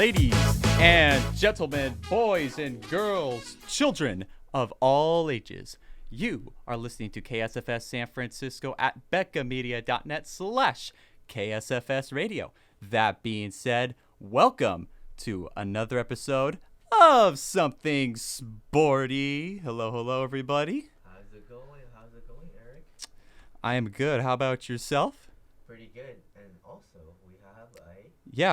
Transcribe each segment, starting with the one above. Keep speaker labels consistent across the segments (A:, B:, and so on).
A: ladies and gentlemen, boys and girls, children of all ages. You are listening to KSFS San Francisco at beccamedia.net/KSFS radio. That being said, welcome to another episode of Something Sporty. Hello, everybody.
B: How's it going, Eric?
A: I am good. How about yourself?
B: Pretty good. And also,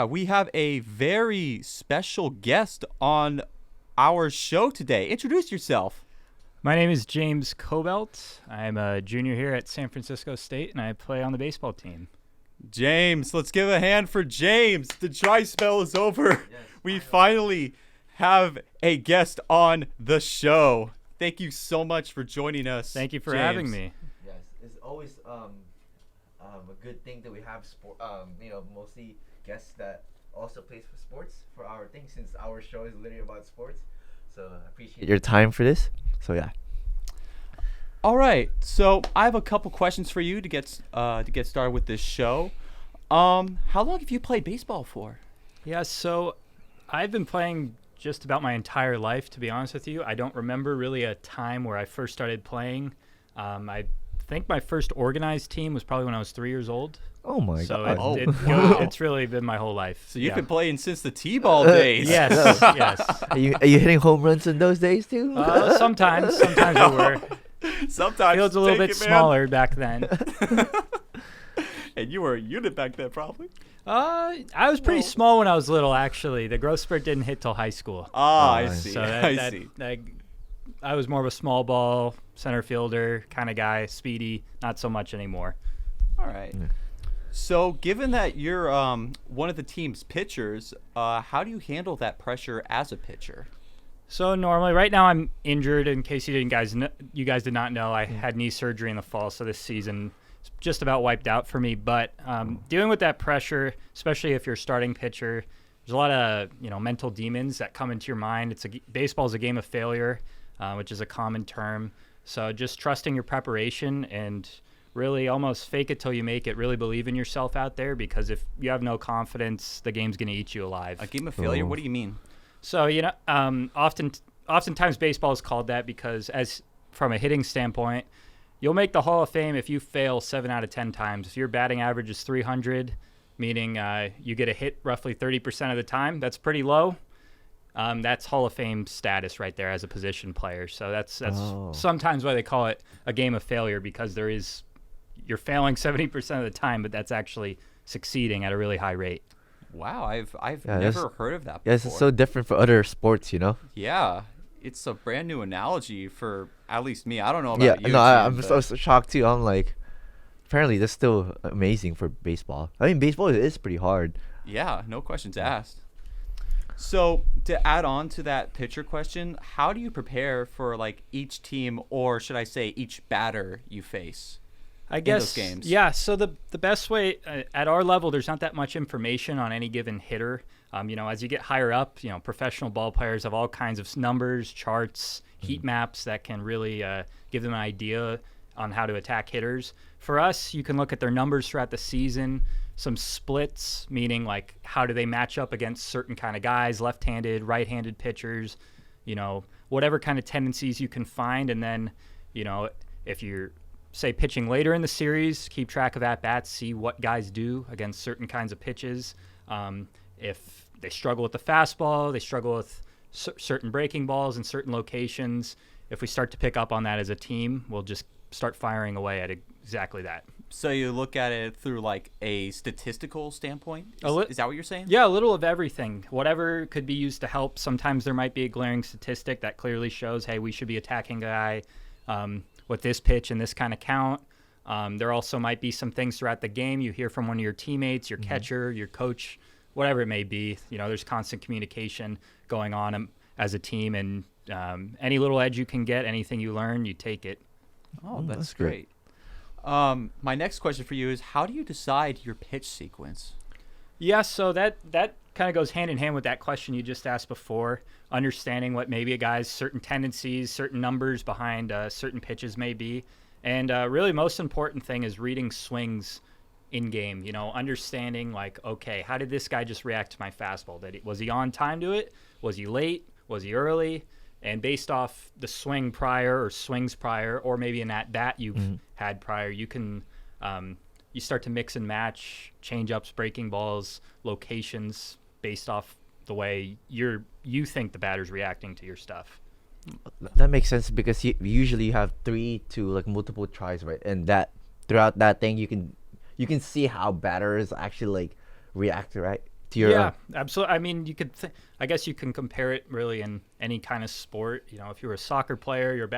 A: we have a very special guest on our show today. Introduce yourself.
C: My name is James Cobelt. I'm a junior here at San Francisco State, and I play on the baseball team.
A: James, let's give a hand for James. The dry spell is over.
B: Yes,
A: We finally have a guest on the show. Thank you so much for joining us.
C: Thank you for
A: James.
C: having me.
B: yes, it's always a good thing that we have mostly guests that also plays for sports for our thing, since our show is literally about sports. So I appreciate your time for this. So yeah.
A: All right, so I have a couple questions for you to get started with this show. How long have you played baseball for?
C: Yeah, so I've been playing just about my entire life, to be honest with you. I don't remember really a time where I first started playing. I think my first organized team was probably when I was 3 years old.
B: Oh my
C: God.
A: wow.
C: It's really been my whole life.
A: So you've been playing since the T-ball days.
C: Yes, yes.
B: Are you hitting home runs in those days too?
C: Sometimes we were.
A: Sometimes.
C: Fields a little bit smaller back then.
A: And you were a unit back then, probably.
C: I was pretty small when I was little, actually. The growth spurt didn't hit till high school.
A: I see.
C: So
A: I see.
C: I was more of a small ball, center fielder kind of guy, speedy, not so much anymore.
A: All right. Yeah. So given that you're one of the team's pitchers, how do you handle that pressure as a pitcher?
C: So normally, right now I'm injured. In case you guys did not know, I had knee surgery in the fall, so this season is just about wiped out for me. But dealing with that pressure, especially if you're a starting pitcher, there's a lot of mental demons that come into your mind. Baseball is a game of failure, which is a common term. So just trusting your preparation and really almost fake it till you make it. Really believe in yourself out there, because if you have no confidence, the game's going to eat you alive.
A: A game of failure? What do you mean?
C: So, oftentimes baseball is called that because from a hitting standpoint, you'll make the Hall of Fame if you fail 7 out of 10 times. If your batting average is 300, meaning you get a hit roughly 30% of the time, that's pretty low. That's Hall of Fame status right there as a position player. So that's sometimes why they call it a game of failure, because you're failing 70% of the time, but that's actually succeeding at a really high rate.
A: Wow, I've never heard of that before.
B: Yes, it's so different for other sports,
A: Yeah, it's a brand new analogy for at least me. I don't know about you.
B: No, I'm so shocked too. I'm like, apparently that's still amazing for baseball. I mean, baseball is pretty hard.
A: Yeah, no questions asked. So to add on to that pitcher question, how do you prepare for each team, or should I say each batter you face?
C: I guess,
A: those games?
C: Yeah, so the best way, at our level, there's not that much information on any given hitter. As you get higher up, professional ball players have all kinds of numbers, charts, heat maps that can really give them an idea on how to attack hitters. For us, you can look at their numbers throughout the season, some splits, meaning how do they match up against certain kind of guys, left-handed, right-handed pitchers, whatever kind of tendencies you can find. And then, if you're say pitching later in the series, keep track of at-bats, see what guys do against certain kinds of pitches. If they struggle with the fastball, they struggle with certain breaking balls in certain locations. If we start to pick up on that as a team, we'll just start firing away at exactly that.
A: So you look at it through a statistical standpoint? Is that what you're saying?
C: Yeah, a little of everything. Whatever could be used to help. Sometimes there might be a glaring statistic that clearly shows, hey, we should be attacking a guy with this pitch and this kind of count. There also might be some things throughout the game you hear from one of your teammates, your catcher, your coach, whatever it may be. There's constant communication going on as a team, and any little edge you can get, anything you learn, you take it.
A: Oh, that's great. My next question for you is, how do you decide your pitch sequence?
C: Yeah, so that kind of goes hand in hand with that question you just asked before, understanding what maybe a guy's certain tendencies, certain numbers behind certain pitches may be. And really most important thing is reading swings in game. Understanding like, okay, how did this guy just react to my fastball? Was he on time to it? Was he late? Was he early? And based off the swing prior or swings prior, or maybe an at bat you've had prior, you can you start to mix and match change-ups, breaking balls, locations based off the way you think the batter's reacting to your stuff.
D: That makes sense because you usually have 3 to like multiple tries, right? And that throughout that thing, you can see how batters actually like react, right? To your
C: Yeah, absolutely. I mean, I guess you can compare it really in any kind of sport. If you're a soccer player,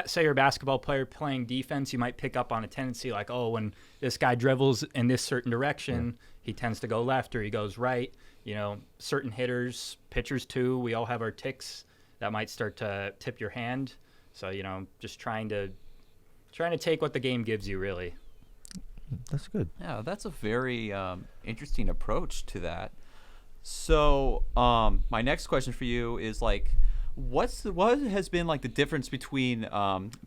C: say you're a basketball player playing defense, you might pick up on a tendency like, oh, when this guy dribbles in this certain direction, he tends to go left or he goes right. Certain hitters, pitchers too, we all have our ticks that might start to tip your hand. So, just trying to take what the game gives you, really.
D: That's good.
A: Yeah, that's a very interesting approach to that. So, my next question for you is like, what has been like the difference between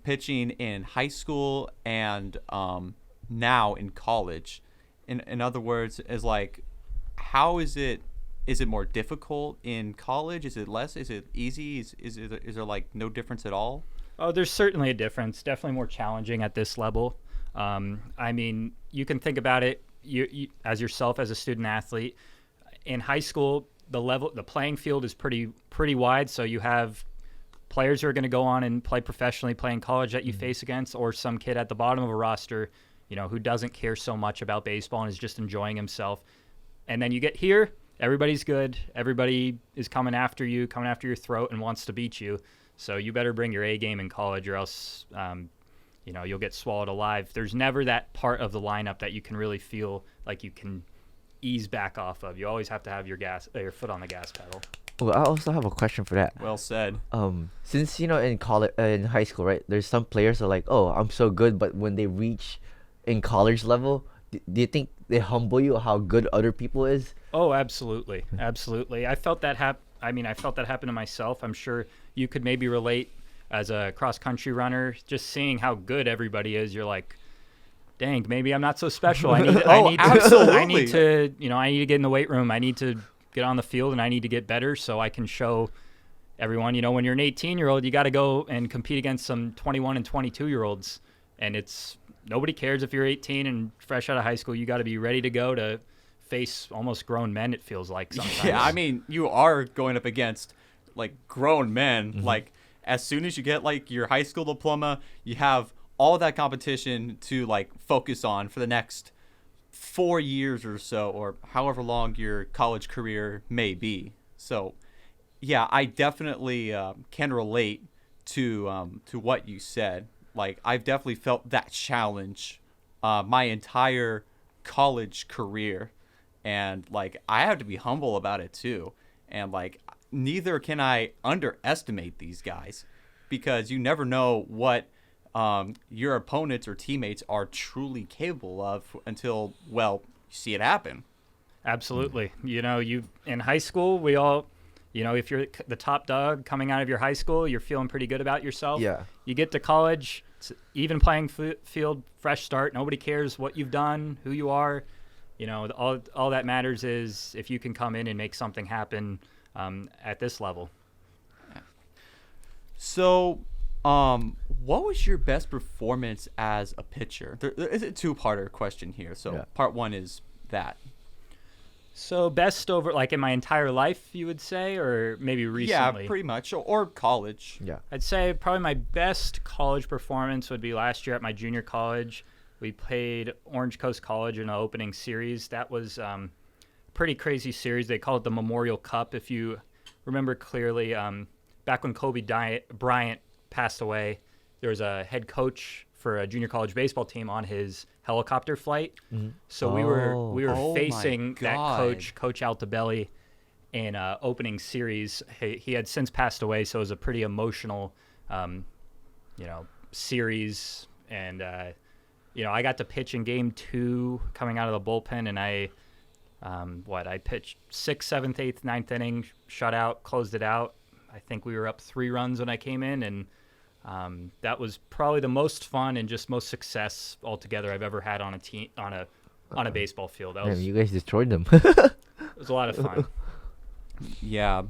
A: pitching in high school and now in college? In other words, is like, how is it? Is it more difficult in college? Is it less? Is it easy? Is there like no difference at all?
C: Oh, there's certainly a difference. Definitely more challenging at this level. I mean, you can think about it you as yourself as a student athlete. In high school, the playing field is pretty wide. So you have players who are going to go on and play professionally, play in college that you face against, or some kid at the bottom of a roster, who doesn't care so much about baseball and is just enjoying himself. And then you get here, everybody's good. Everybody is coming after your throat and wants to beat you. So you better bring your A game in college, or else you'll get swallowed alive. There's never that part of the lineup that you can really feel like you can ease back off of. You always have to have your foot on the gas pedal.
D: Well, I also have a question for that.
A: Well said.
D: Since in college, in high school, right? There's some players that are like, oh, I'm so good, but when they reach in college level, do you think they humble you how good other people is?
C: Oh, absolutely, absolutely. I felt that happen to myself. I'm sure you could maybe relate as a cross-country runner, just seeing how good everybody is. You're like, dang, maybe I'm not so special. I need to get in the weight room. I need to get on the field, and I need to get better so I can show everyone. When you're an 18-year-old, you got to go and compete against some 21 and 22-year-olds, and nobody cares if you're 18 and fresh out of high school. You got to be ready to go to face almost grown men, it feels like sometimes.
A: Yeah, I mean, you are going up against like grown men. Like, as soon as you get like your high school diploma, you have all that competition to like focus on for the next 4 years or so, or however long your college career may be. So yeah, I definitely can relate to what you said. Like, I've definitely felt that challenge my entire college career, and like I have to be humble about it too. And like, neither can I underestimate these guys, because you never know what your opponents or teammates are truly capable of until, well, you see it happen.
C: Absolutely. You in high school, we all, if you're the top dog coming out of your high school, you're feeling pretty good about yourself.
D: Yeah.
C: You get to college, even playing field, fresh start. Nobody cares what you've done, who you are. All that matters is if you can come in and make something happen at this level.
A: So, what was your best performance as a pitcher? There is a two-parter question here. So, part one is that.
C: So, best over, like, in my entire life, you would say, or maybe recently?
A: Yeah, pretty much, or college.
D: Yeah.
C: I'd say probably my best college performance would be last year at my junior college. We played Orange Coast College in an opening series. That was a pretty crazy series. They call it the Memorial Cup. If you remember clearly, back when Kobe Bryant passed away, there was a head coach for a junior college baseball team on his helicopter flight. So we were facing that Coach Altobelli, in opening series. He had since passed away, so it was a pretty emotional, series. And I got to pitch in game 2 coming out of the bullpen, and I pitched 6th, 7th, 8th, 9th inning, shutout, closed it out. I think we were up 3 runs when I came in, and that was probably the most fun and just most success altogether I've ever had on a team, on a on a baseball field. That
D: Man,
C: was,
D: you guys destroyed them.
C: it was a lot of fun.
A: Yeah.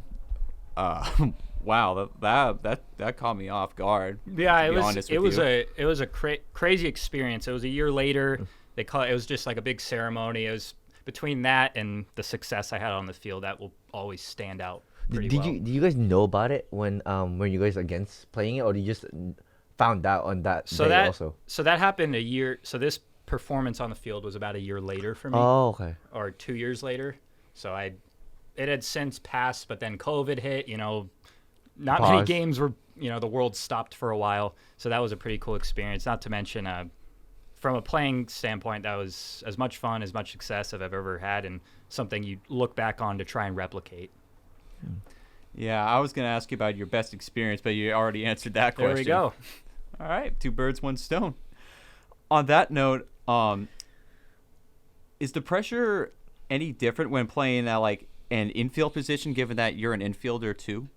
A: Wow, that caught me off guard.
C: Yeah,
A: to be
C: it was
A: honest
C: it
A: with
C: was
A: you.
C: a crazy experience. It was a year later. It was just like a big ceremony. It was between that and the success I had on the field that will always stand out pretty
D: Did
C: well.
D: you guys know about it when you guys against playing it, or did you just found out on that day also?
C: So that happened a year. So this performance on the field was about a year later for me,
D: Oh, okay.
C: or 2 years later. So it had since passed, but then COVID hit. Not many
D: Pause.
C: games were. The world stopped for a while. So that was a pretty cool experience. Not to mention, from a playing standpoint, that was as much fun, as much success as I've ever had, and something you look back on to try and replicate.
A: Yeah, I was gonna ask you about your best experience, but you already answered that question.
C: There we go.
A: All right, 2 birds, 1 stone. On that note, is the pressure any different when playing at like an infield position, given that you're an infielder too?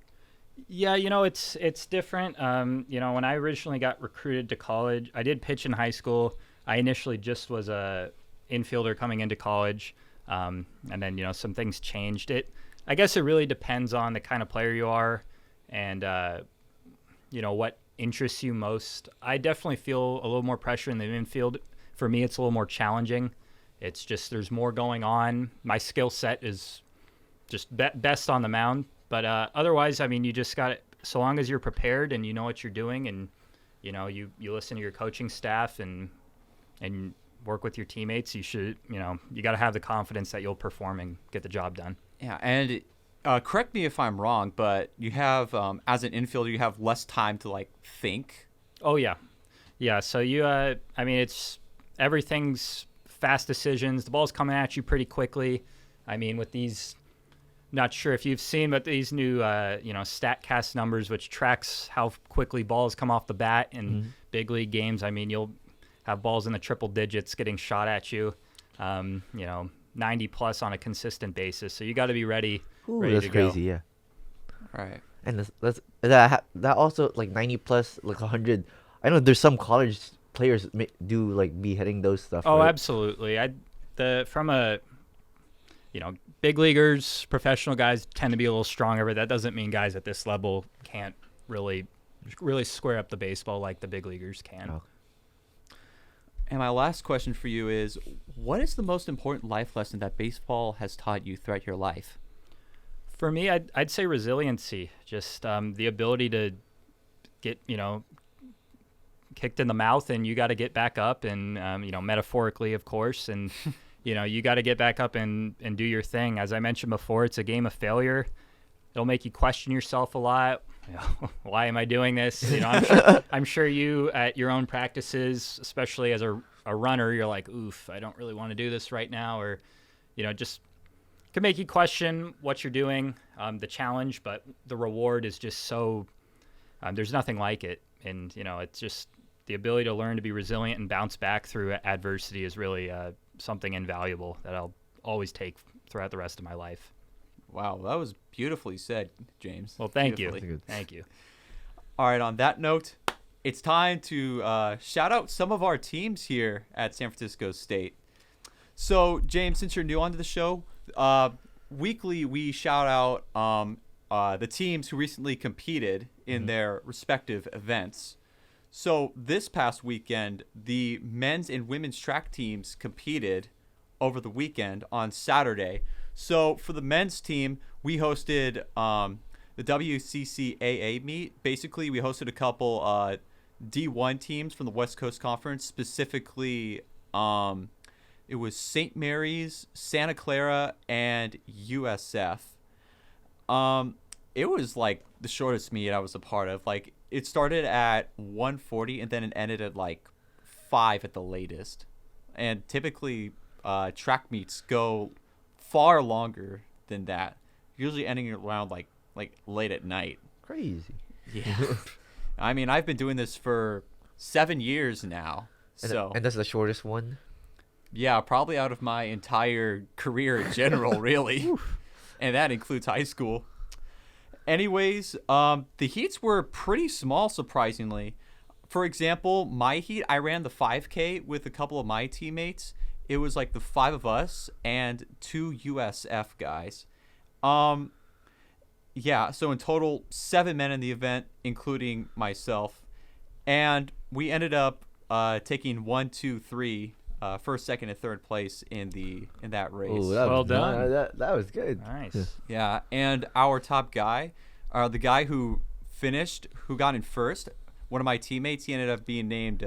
C: Yeah, it's different. When I originally got recruited to college, I did pitch in high school. I initially just was a infielder coming into college, and then some things changed. I guess it really depends on the kind of player you are, and what interests you most. I definitely feel a little more pressure in the infield. For me, it's a little more challenging. It's just there's more going on. My skill set is just best on the mound. But otherwise, I mean, you just got it. So long as you're prepared and you know what you're doing, and you listen to your coaching staff and work with your teammates, you should you got to have the confidence that you'll perform and get the job done.
A: Yeah, and correct me if I'm wrong, but you have as an infielder, you have less time to like think.
C: Oh yeah. So it's everything's fast decisions. The ball's coming at you pretty quickly. I mean, with these. Not sure if you've seen, but these new, StatCast numbers, which tracks how quickly balls come off the bat in big league games. I mean, you'll have balls in the triple digits getting shot at you, 90 plus on a consistent basis. So you got to be ready.
D: Ooh,
C: ready
D: that's
C: to
D: crazy,
C: go.
D: yeah.
A: Right.
D: And that also like 90 plus, like 100. I know there's some college players do be hitting those stuff.
C: Oh,
D: right?
C: absolutely. Big leaguers, professional guys tend to be a little stronger, but that doesn't mean guys at this level can't really square up the baseball like the big leaguers can.
D: Oh.
A: And my last question for you is, what is the most important life lesson that baseball has taught you throughout your life?
C: For me, I'd say resiliency, just the ability to get, kicked in the mouth, and you got to get back up, and, metaphorically, of course, and, you got to get back up and do your thing. As I mentioned before, it's a game of failure. It'll make you question yourself a lot. Why am I doing this? I'm sure you at your own practices, especially as a runner, you're like, oof, I don't really want to do this right now, or, just can make you question what you're doing, the challenge, but the reward is just so, there's nothing like it. And, it's just the ability to learn to be resilient and bounce back through adversity is really something invaluable that I'll always take throughout the rest of my life.
A: Wow, that was beautifully said, James.
C: Well, thank you.
A: Beautifully.
C: Thank you.
A: All right, on that note, it's time to shout out some of our teams here at San Francisco State. So, James, since you're new onto the show, weekly we shout out the teams who recently competed in their respective events. So this past weekend, the men's and women's track teams competed over the weekend on Saturday. So for the men's team, we hosted the WCCAA meet. Basically, we hosted a couple D1 teams from the West Coast Conference. Specifically, it was St. Mary's, Santa Clara, and USF. It was like the shortest meet I was a part of. Like, it started at 1:40 and then it ended at like 5 at the latest. And typically, track meets go far longer than that. Usually ending around like late at night.
D: Crazy.
A: Yeah. I mean, I've been doing this for 7 years now.
D: And that's the shortest one?
A: Yeah, probably out of my entire career in general, really. And that includes high school. Anyways, the heats were pretty small, surprisingly. For example, my heat, I ran the 5K with a couple of my teammates, it was like the 5 of us and 2 USF guys. Yeah, so in total, 7 men in the event, including myself. And we ended up taking 1, 2, 3, first, second, and third place in that race.
D: Ooh, that
C: Well
D: was
C: done.
D: That was good.
C: Nice.
A: Yeah, and our top guy, the guy who finished, who got in first, one of my teammates, he ended up being named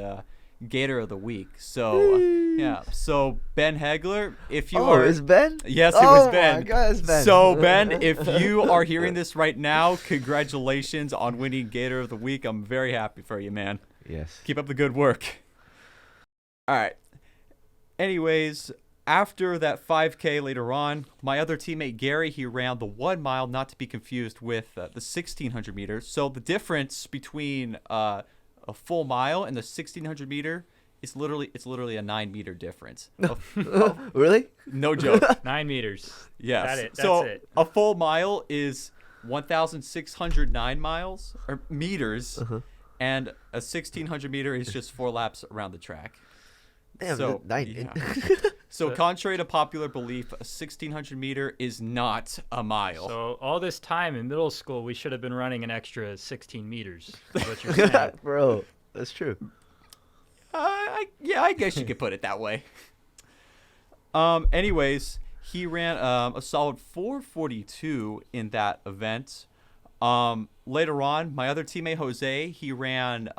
A: Gator of the Week. So, yeah. So, Ben Hegler, if you are...
D: it's Ben?
A: Yes, it was Ben.
D: Oh, my God, it's Ben.
A: So, Ben, if you are hearing this right now, congratulations on winning Gator of the Week. I'm very happy for you, man.
D: Yes.
A: Keep up the good work. All right. Anyways, after that 5K later on, my other teammate Gary, he ran the 1 mile, not to be confused with the 1,600 meters. So the difference between a full mile and the 1,600 meter is literally a 9-meter difference.
D: Really?
A: No joke.
C: 9 meters.
A: Yes.
C: That's
A: So
C: it.
A: a full mile is 1,609 miles or meters, and a 1,600 meter is just 4 laps around the track.
D: Damn,
A: So,
D: yeah.
A: So contrary to popular belief, a 1,600 meter is not a mile.
C: So all this time in middle school, we should have been running an extra 16 meters. Is what you're saying.
D: Bro, that's true.
A: Yeah, I guess you could put it that way. Anyways, he ran a solid 4:42 in that event. Later on, my other teammate Jose, he ran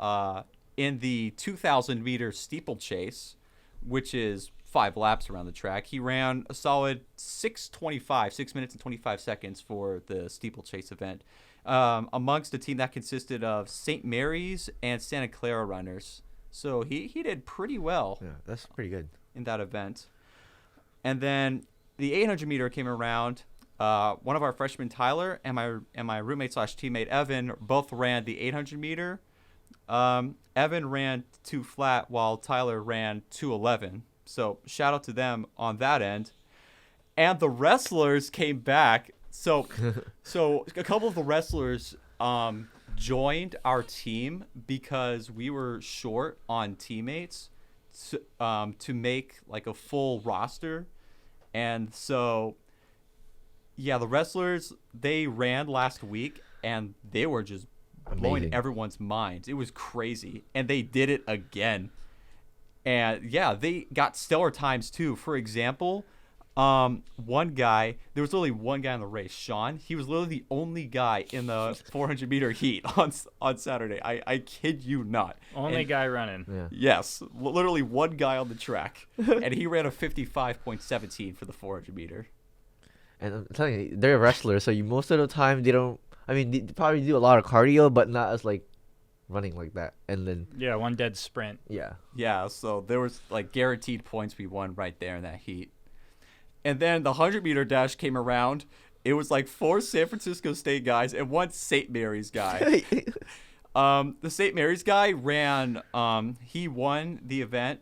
A: in the 2,000 meter steeplechase, which is 5 laps around the track. He ran a solid 6:25, 6 minutes and 25 seconds for the steeplechase event, amongst a team that consisted of St. Mary's and Santa Clara runners. So he did pretty well.
D: Yeah, that's pretty good.
A: In that event. And then the 800 meter came around. One of our freshmen, Tyler, and my roommate / teammate Evan both ran the 800 meter. Evan ran 2 flat while Tyler ran 2:11. So shout out to them on that end. And the wrestlers came back. So a couple of the wrestlers joined our team because we were short on teammates to make like a full roster. And so yeah, the wrestlers, they ran last week and they were just blowing
D: Amazing.
A: everyone's minds. It was crazy. And they did it again. And yeah, they got stellar times too. For example, one guy, there was literally one guy in the race, Shawn. He was literally the only guy in the 400 meter heat on Saturday. I kid you not.
C: Only guy running.
D: Yeah.
A: Yes, literally one guy on the track. And he ran a 55.17 for the 400 meter.
D: And I'm telling you, they're wrestlers, so most of the time they don't. I mean, they probably do a lot of cardio, but not as like running like that. And then
C: Yeah, one dead sprint.
D: yeah,
A: Yeah, so there was like guaranteed points we won right there in that heat. And then the 100 meter dash came around. It was like 4 San Francisco State guys and 1 St. Mary's guy. The St. Mary's guy ran, he won the event.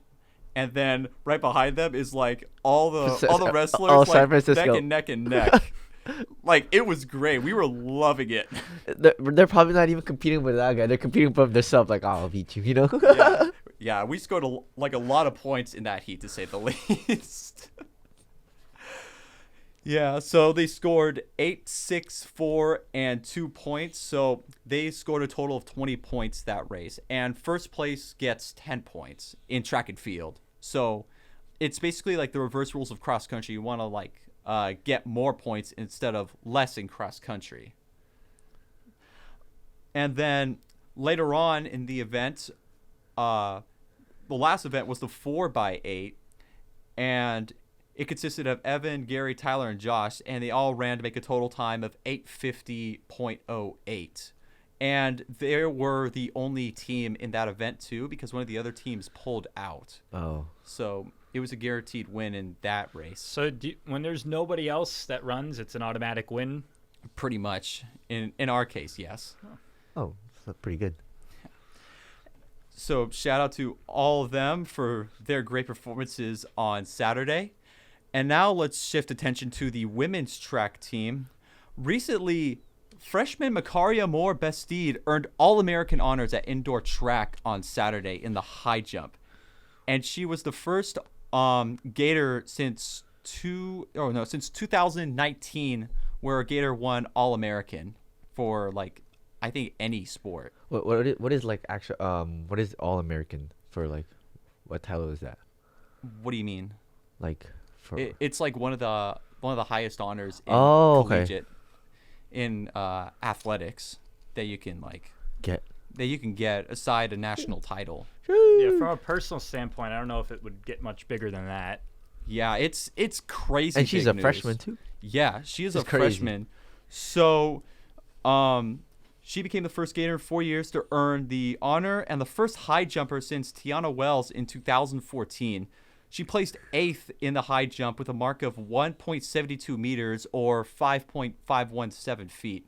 A: And then right behind them is like all the wrestlers
D: all
A: like
D: San Francisco.
A: neck and neck. Like it was great. We were loving it.
D: they're probably not even competing with that guy. They're competing for themselves. Like, oh, I'll beat you. You know?
A: Yeah, we scored a lot of points in that heat, to say the least. Yeah, so they scored 8, 6, 4, and 2 points. So they scored a total of 20 points that race. And first place gets 10 points in track and field. So it's basically like the reverse rules of cross country. You want to like get more points instead of less in cross country. And then later on in the event, the last event was the 4x8, and it consisted of Evan, Gary, Tyler, and Josh, and they all ran to make a total time of 8:50.08. And they were the only team in that event too, because one of the other teams pulled out.
D: Oh.
A: So it was a guaranteed win in that race.
C: So when there's nobody else that runs, it's an automatic win?
A: Pretty much. In our case, yes.
D: Oh, that's pretty good.
A: So shout out to all of them for their great performances on Saturday. And now let's shift attention to the women's track team. Recently, freshman Makaria Moore Bestede earned All-American honors at indoor track on Saturday in the high jump. And she was the first Gator since 2019, where a Gator won All-American for like I think any sport.
D: What is like actual what is All American for like? What title is that?
A: What do you mean?
D: Like for
A: It's like one of the highest honors in
D: Oh, okay.
A: collegiate in athletics that you can
D: get.
A: get aside a national title.
C: Yeah, from a personal standpoint, I don't know if it would get much bigger than that.
A: Yeah, it's crazy.
D: And she's
A: big
D: a
A: news.
D: freshman too.
A: Yeah, she is
D: She's
A: a
D: crazy.
A: freshman. So, she became the first Gator in 4 years to earn the honor and the first high jumper since Tiana Wells in 2014. She placed 8th in the high jump with a mark of 1.72 meters or 5.517 feet.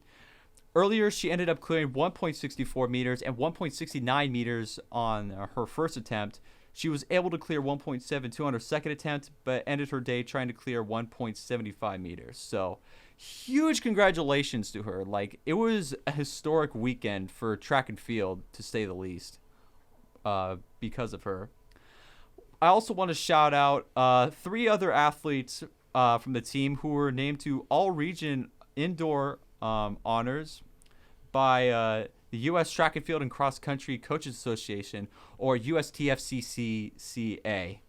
A: Earlier, she ended up clearing 1.64 meters and 1.69 meters on her first attempt. She was able to clear 1.72 on her second attempt, but ended her day trying to clear 1.75 meters. So, huge congratulations to her. Like, it was a historic weekend for track and field, to say the least, because of her. I also want to shout out 3 other athletes from the team who were named to all-region indoor honors by the U.S. Track and Field and Cross Country Coaches Association, or USTFCCCA.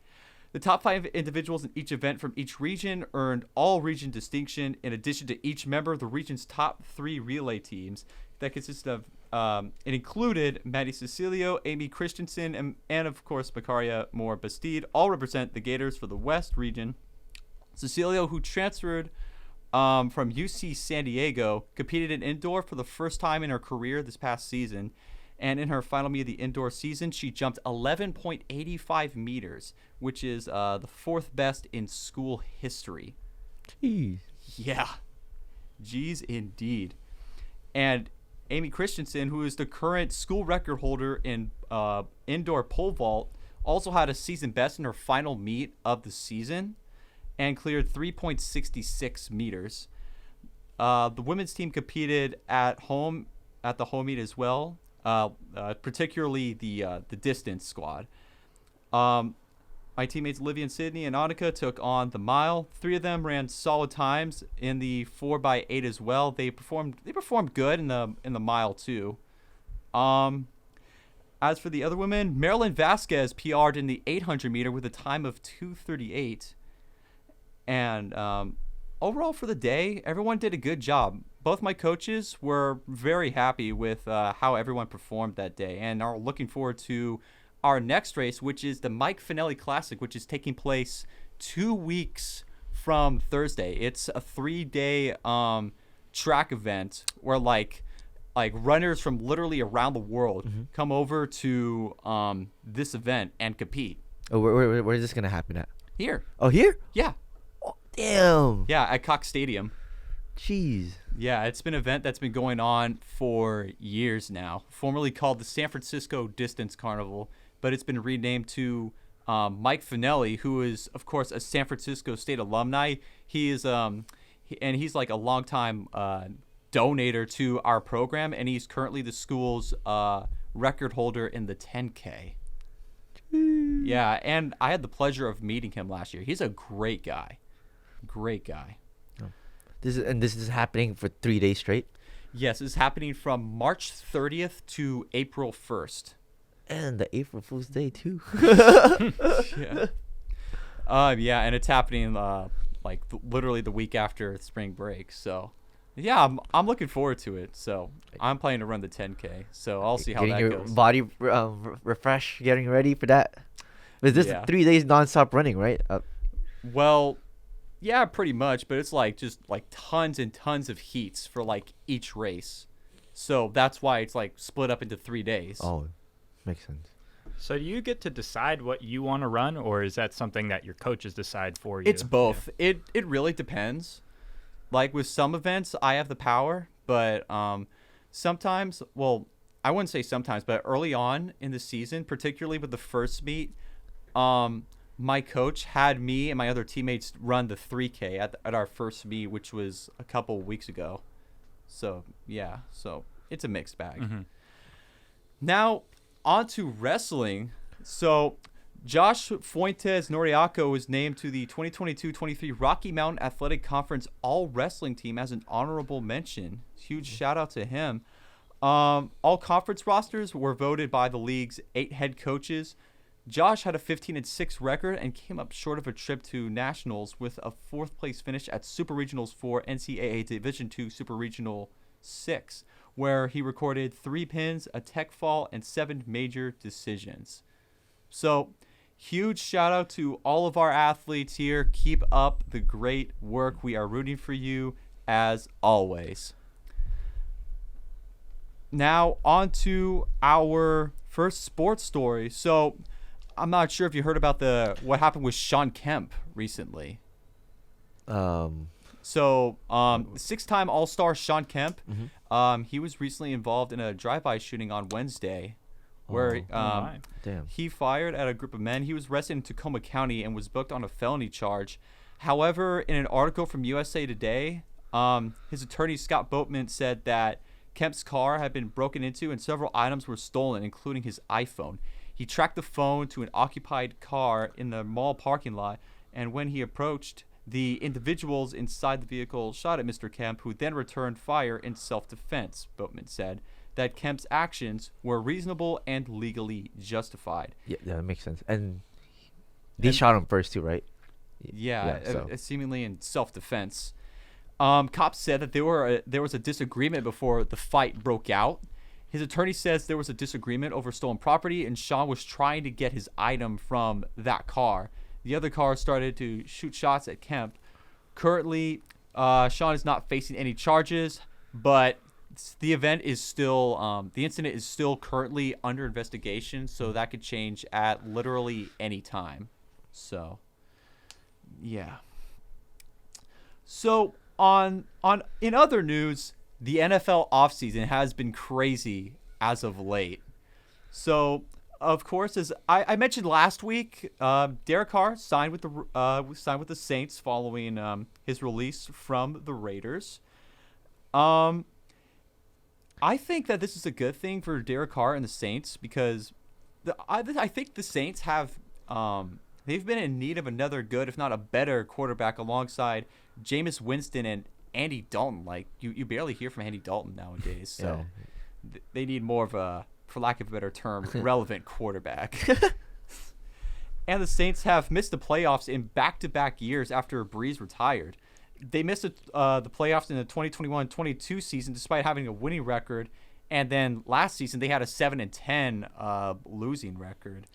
A: The top 5 individuals in each event from each region earned all-region distinction, in addition to each member of the region's top 3 relay teams. That consisted of, it included Maddie Cecilio, Amy Christensen, and of course, Macaria Moore Bastide, all represent the Gators for the West region. Cecilio, who transferred from UC San Diego, competed in indoor for the first time in her career this past season. And in her final meet of the indoor season, she jumped 11.85 meters, which is the 4th best in school history.
D: Jeez.
A: Yeah. Jeez, indeed. And Amy Christensen, who is the current school record holder in indoor pole vault, also had a season best in her final meet of the season and cleared 3.66 meters. The women's team competed at the home meet as well, particularly the distance squad. My teammates Olivia and Sydney and Annika took on the mile. 3 of them ran solid times in the 4x8 as well. They performed good in the mile too. As for the other women, Marilyn Vasquez PR'd in the 800 meter with a time of 2:38. And overall for the day, everyone did a good job. Both my coaches were very happy with how everyone performed that day and are looking forward to our next race, which is the Mike Finelli Classic, which is taking place 2 weeks from Thursday. It's a 3-day track event where like runners from literally around the world come over to this event and compete.
D: Oh, where is this gonna happen at?
A: Here.
D: Oh, here?
A: Yeah.
D: Oh, damn.
A: Yeah, at Cox Stadium.
D: Jeez.
A: Yeah, it's been an event that's been going on for years now, formerly called the San Francisco Distance Carnival, but it's been renamed to Mike Finelli, who is, of course, a San Francisco State alumni. He is, he's like a longtime donator to our program, and he's currently the school's record holder in the 10K. Yeah, and I had the pleasure of meeting him last year. He's a great guy. Great guy.
D: This is happening for 3 days straight?
A: Yes, it's happening from March 30th to April 1st.
D: And the April Fool's Day too.
A: Yeah. Yeah, and it's happening literally the week after spring break. So, yeah, I'm looking forward to it. So I'm planning to run the 10K. So I'll see how
D: Getting
A: that
D: your
A: goes.
D: body refresh, getting ready for that. But this is 3 days nonstop running, right?
A: Well, yeah, pretty much. But it's just tons and tons of heats for each race. So that's why it's split up into 3 days.
D: Oh, makes sense.
C: So do you get to decide what you want to run, or is that something that your coaches decide for you?
A: It's both. Yeah. It really depends. With some events, I have the power, but sometimes, well, I wouldn't say sometimes, but early on in the season, particularly with the first meet, my coach had me and my other teammates run the 3K at our first meet, which was a couple weeks ago. So, yeah. So, it's a mixed bag. Mm-hmm. Now, on to wrestling. So, Josh Fuentes Noriaco was named to the 2022-23 Rocky Mountain Athletic Conference All-Wrestling Team as an honorable mention. Huge shout out to him. All conference rosters were voted by the league's 8 head coaches. Josh had a 15-6 record and came up short of a trip to Nationals with a 4th place finish at Super Regionals 4 NCAA Division II Super Regional 6, where he recorded 3 pins, a tech fall, and 7 major decisions. So, huge shout out to all of our athletes here. Keep up the great work. We are rooting for you as always. Now, on to our first sports story. So, I'm not sure if you heard about what happened with Shawn Kemp recently. So, 6-time All-Star Shawn Kemp, he was recently involved in a drive-by shooting on Wednesday, where he fired at a group of men. He was arrested in Tacoma County and was booked on a felony charge. However, in an article from USA Today, his attorney Scott Boatman said that Kemp's car had been broken into and several items were stolen, including his iPhone. He tracked the phone to an occupied car in the mall parking lot, and when he approached, the individuals inside the vehicle shot at Mr. Kemp, who then returned fire in self-defense. Boatman said that Kemp's actions were reasonable and legally justified.
D: Yeah, that makes sense. And they shot him first too, right?
A: Yeah, seemingly in self-defense. Cops said that there was a disagreement before the fight broke out. His attorney says there was a disagreement over stolen property, and Shawn was trying to get his item from that car. The other car started to shoot shots at Kemp. Currently, Shawn is not facing any charges, but the incident is still currently under investigation, so that could change at literally any time. So, yeah. So, in other news, the NFL offseason has been crazy as of late. So, of course, as I mentioned last week, Derek Carr signed with the Saints following his release from the Raiders. I think that this is a good thing for Derek Carr and the Saints because I think the Saints have they've been in need of another good, if not a better, quarterback alongside Jameis Winston and Andy Dalton. Like you barely hear from Andy Dalton nowadays, so they need more of a, for lack of a better term, relevant quarterback. And the Saints have missed the playoffs in back-to-back years after Breeze retired. They missed the playoffs in the 2021-22 season despite having a winning record, and then last season they had a 7-10 losing record.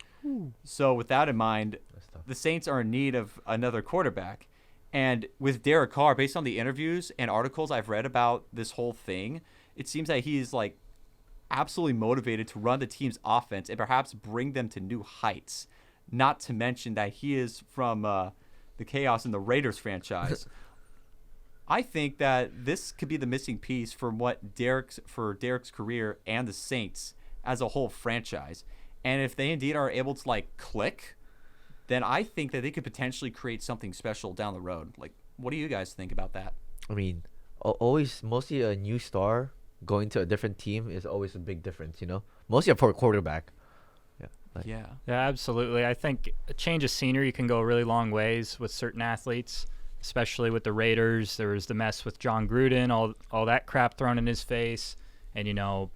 A: So with that in mind, the Saints are in need of another quarterback. And with Derek Carr, based on the interviews and articles I've read about this whole thing, it seems that he's like absolutely motivated to run the team's offense and perhaps bring them to new heights. Not to mention that he is from the chaos in the Raiders franchise. I think that this could be the missing piece for Derek's career and the Saints as a whole franchise. And if they indeed are able to like click, then I think that they could potentially create something special down the road. Like, what do you guys think about that?
D: I mean, mostly a new star going to a different team is always a big difference, you know? Mostly for a quarterback.
C: Yeah, absolutely. I think a change of scenery can go a really long ways with certain athletes, especially with the Raiders. There was the mess with John Gruden, all that crap thrown in his face. And, you know,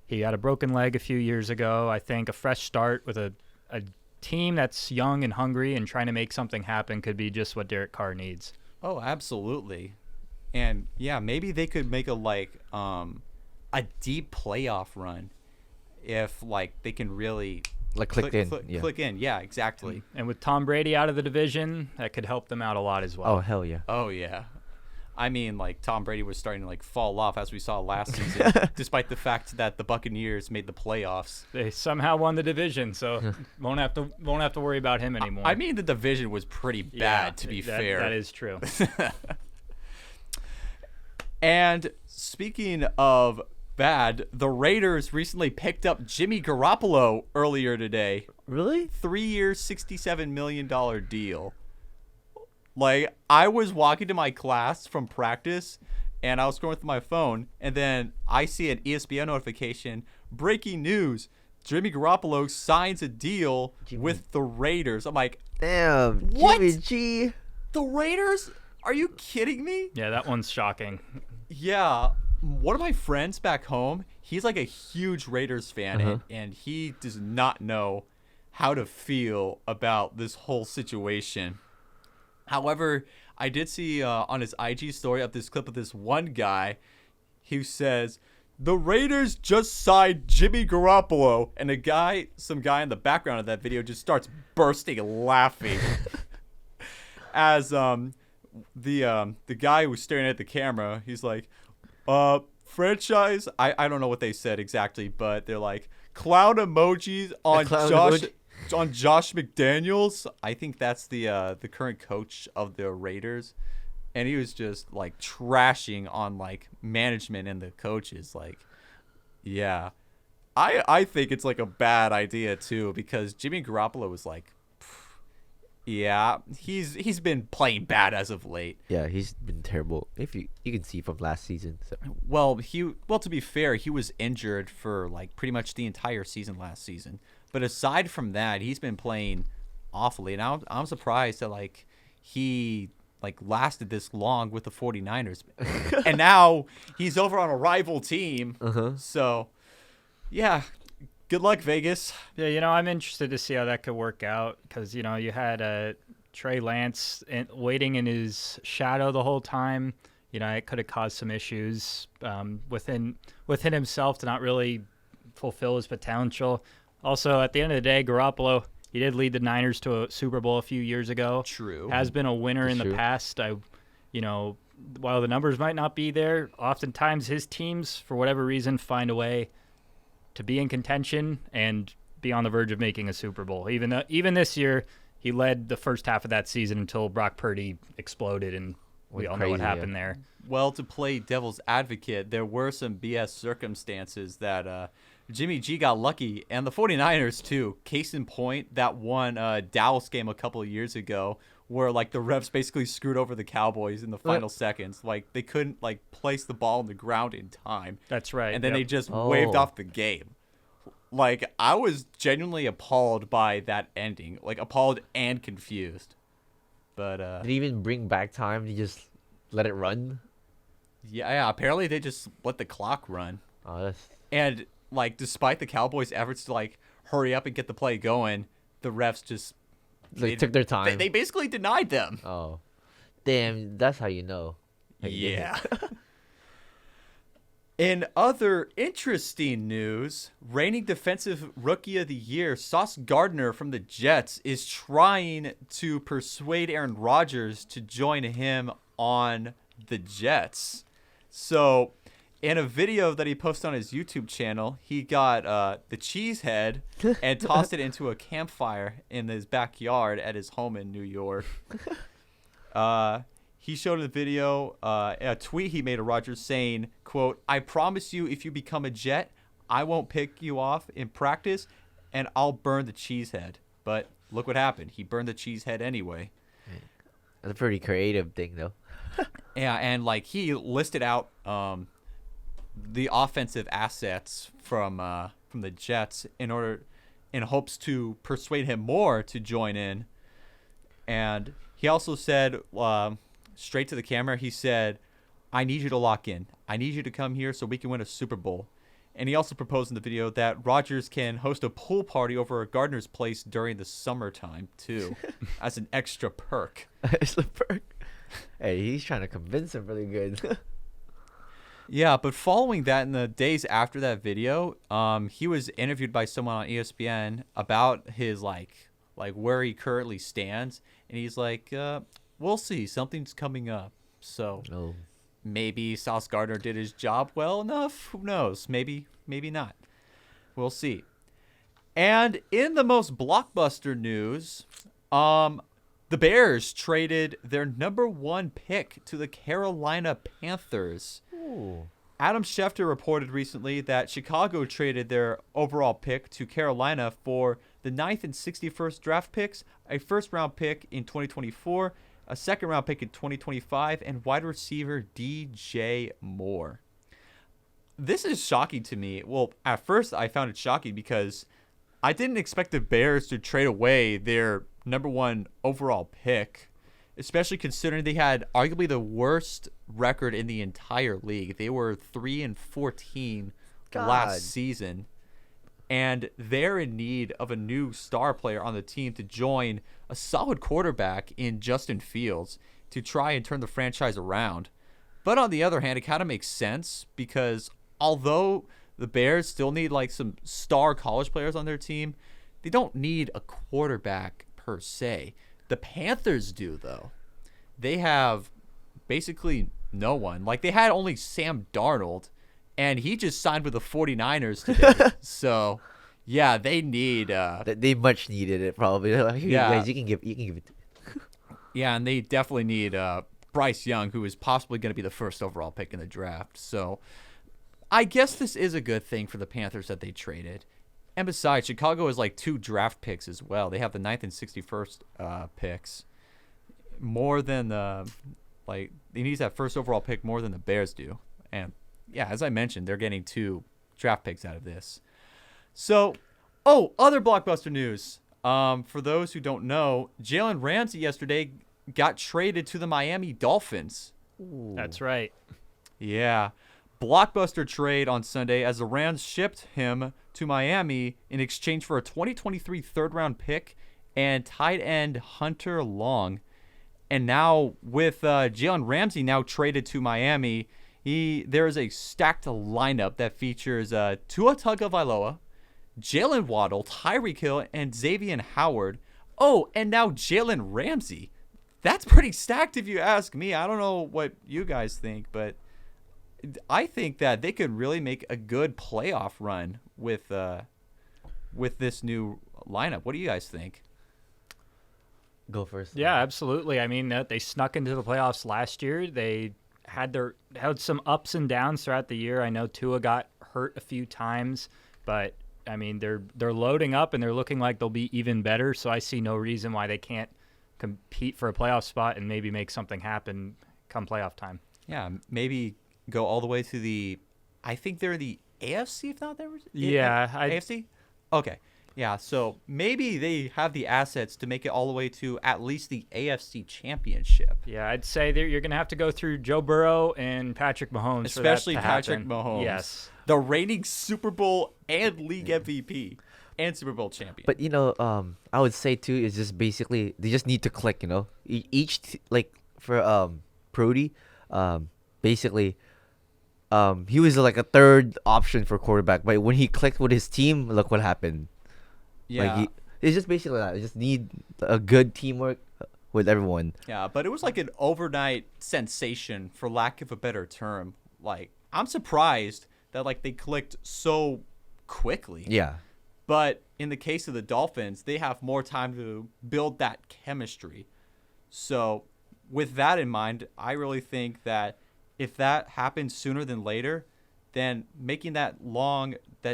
C: he had a broken leg a few years ago. I think a fresh start with a team that's young and hungry and trying to make something happen could be just what Derek Carr needs.
A: Oh, absolutely. And yeah, maybe they could make a deep playoff run if like they can really
D: click in.
A: Click in. Yeah, exactly.
C: And with Tom Brady out of the division, that could help them out a lot as well.
D: Oh, hell yeah.
A: Oh yeah. I mean, like Tom Brady was starting to like fall off as we saw last season, despite the fact that the Buccaneers made the playoffs.
C: They somehow won the division, so won't have to worry about him anymore.
A: I mean, the division was pretty bad, to be fair.
C: That is true.
A: And speaking of bad, the Raiders recently picked up Jimmy Garoppolo earlier today.
D: Really?
A: 3-year, $67 million deal. Like, I was walking to my class from practice, and I was scrolling through my phone, and then I see an ESPN notification, breaking news, Jimmy Garoppolo signs a deal
D: Jimmy.
A: with the Raiders. I'm like,
D: Damn,
A: What?
D: Jimmy G.
A: the Raiders? Are you kidding me?
C: Yeah, that one's shocking.
A: Yeah. One of my friends back home, he's like a huge Raiders fan,
D: Uh-huh.
A: and he does not know how to feel about this whole situation. However, I did see on his IG story up this clip of this one guy who says, the Raiders just signed Jimmy Garoppolo, and some guy in the background of that video just starts bursting laughing as the guy who was staring at the camera, he's like, franchise, I don't know what they said exactly, but they're like, clown emojis on
D: clown
A: Josh
D: emoji.
A: on Josh McDaniels. I think that's the current coach of the Raiders. And he was just like trashing on like management and the coaches. Like, yeah, I think it's like a bad idea too, because Jimmy Garoppolo was like, yeah, he's been playing bad as of late.
D: Yeah, he's been terrible. If you can see from last season. So.
A: Well, to be fair, he was injured for like pretty much the entire season last season. But aside from that, he's been playing awfully. And I'm surprised that like he like lasted this long with the 49ers. And now he's over on a rival team.
D: Uh-huh.
A: So, yeah, good luck, Vegas.
C: Yeah, I'm interested to see how that could work out because, you had Trey Lance waiting in his shadow the whole time. It could have caused some issues within himself to not really fulfill his potential. Also, at the end of the day, Garoppolo, he did lead the Niners to a Super Bowl a few years ago.
A: True.
C: Has been a winner
D: That's
C: in the
D: true.
C: past. While the numbers might not be there, oftentimes his teams, for whatever reason, find a way to be in contention and be on the verge of making a Super Bowl. Even this year, he led the first half of that season until Brock Purdy exploded, and we
D: Went
C: all know what
D: crazy,
C: happened there.
A: Well, to play devil's advocate, there were some BS circumstances that Jimmy G got lucky, and the 49ers too. Case in point, that one Dallas game a couple of years ago where like the refs basically screwed over the Cowboys in the final seconds. Like they couldn't like place the ball on the ground in time.
C: That's right.
A: And then they just
D: Oh.
A: waved off the game. Like I was genuinely appalled by that ending. Like appalled and confused. But
D: Did he even bring back time? He just let it run?
A: yeah, apparently they just let the clock run.
D: Oh, that's
A: And like despite the Cowboys' efforts to like hurry up and get the play going, the refs just
D: they took their time.
A: they basically denied them.
D: Oh, damn! That's how you know.
A: Yeah. In other interesting news, reigning defensive rookie of the year, Sauce Gardner from the Jets is trying to persuade Aaron Rodgers to join him on the Jets. So, in a video that he posted on his YouTube channel, he got the cheese head and tossed it into a campfire in his backyard at his home in New York. He showed a video, a tweet he made of Rodgers saying, quote, I promise you if you become a Jet, I won't pick you off in practice, and I'll burn the cheese head. But look what happened. He burned the cheese head anyway.
D: That's a pretty creative thing, though.
A: Yeah, and like he listed out the offensive assets from the Jets in hopes to persuade him more to join in. And he also said straight to the camera, he said, I need you to lock in. I need you to come here so we can win a Super Bowl. And he also proposed in the video that Rodgers can host a pool party over at Gardner's place during the summertime too, as an extra perk.
D: It's a perk. Hey, he's trying to convince him really good.
A: Yeah, but following that, in the days after that video, he was interviewed by someone on ESPN about his like where he currently stands, and he's like, "We'll see. Something's coming up." So
D: No.
A: maybe Sauce Gardner did his job well enough. Who knows? Maybe not. We'll see. And in the most blockbuster news, the Bears traded their number 1 pick to the Carolina Panthers.
D: Ooh.
A: Adam Schefter reported recently that Chicago traded their overall pick to Carolina for the 9th and 61st draft picks, a first-round pick in 2024, a second-round pick in 2025, and wide receiver DJ Moore. this is shocking to me. Well, at first I found it shocking because I didn't expect the Bears to trade away their number 1 overall pick, especially considering they had arguably the worst record in the entire league. They were 3-14 last season, and they're in need of a new star player on the team to join a solid quarterback in Justin Fields to try and turn the franchise around. But on the other hand, it kind of makes sense because although the Bears still need like some star college players on their team, they don't need a quarterback per se. The Panthers do, though. They have basically no one. Like, they had only Sam Darnold, and he just signed with the 49ers today. So, yeah, they need...
D: They much needed it, probably. Like, here,
A: Yeah.
D: guys, you can give it.
A: Yeah, and they definitely need Bryce Young, who is possibly going to be the first overall pick in the draft. So, I guess this is a good thing for the Panthers that they traded. And besides, Chicago has like 2 draft picks as well. They have the 9th and 61st picks. More than they need that first overall pick more than the Bears do. And yeah, as I mentioned, they're getting 2 draft picks out of this. So, other blockbuster news. For those who don't know, Jalen Ramsey yesterday got traded to the Miami Dolphins.
D: Ooh.
C: That's right.
A: Yeah. Blockbuster trade on Sunday as the Rams shipped him to Miami in exchange for a 2023 third-round pick and tight end Hunter Long. And now with Jalen Ramsey now traded to Miami, there is a stacked lineup that features Tua Tagovailoa, Jalen Waddle, Tyreek Hill, and Xavier Howard. Oh, and now Jalen Ramsey. That's pretty stacked if you ask me. I don't know what you guys think, but I think that they could really make a good playoff run with this new lineup. What do you guys think?
D: Go first.
C: Yeah, absolutely. I mean, they snuck into the playoffs last year. They had some ups and downs throughout the year. I know Tua got hurt a few times, but I mean, they're loading up and they're looking like they'll be even better. So I see no reason why they can't compete for a playoff spot and maybe make something happen come playoff time.
A: Yeah, maybe go all the way to I think they're the AFC, if not there was.
C: Yeah,
A: AFC. Okay. Yeah, so maybe they have the assets to make it all the way to at least the AFC Championship.
C: Yeah, I'd say you're going to have to go through Joe Burrow and Patrick Mahomes.
A: Especially
C: for that to
A: Patrick
C: happen.
A: Mahomes.
C: Yes.
A: The reigning Super Bowl and league MVP and Super Bowl champion.
D: But I would say too is just basically they just need to click. For Prody, basically, he was like a third option for quarterback, but when he clicked with his team, look what happened.
A: Yeah.
D: It's just basically that. You just need a good teamwork with everyone.
A: Yeah, but it was like an overnight sensation, for lack of a better term. Like, I'm surprised that they clicked so quickly.
D: Yeah.
A: But in the case of the Dolphins, they have more time to build that chemistry. So with that in mind, I really think that if that happens sooner than later, then making that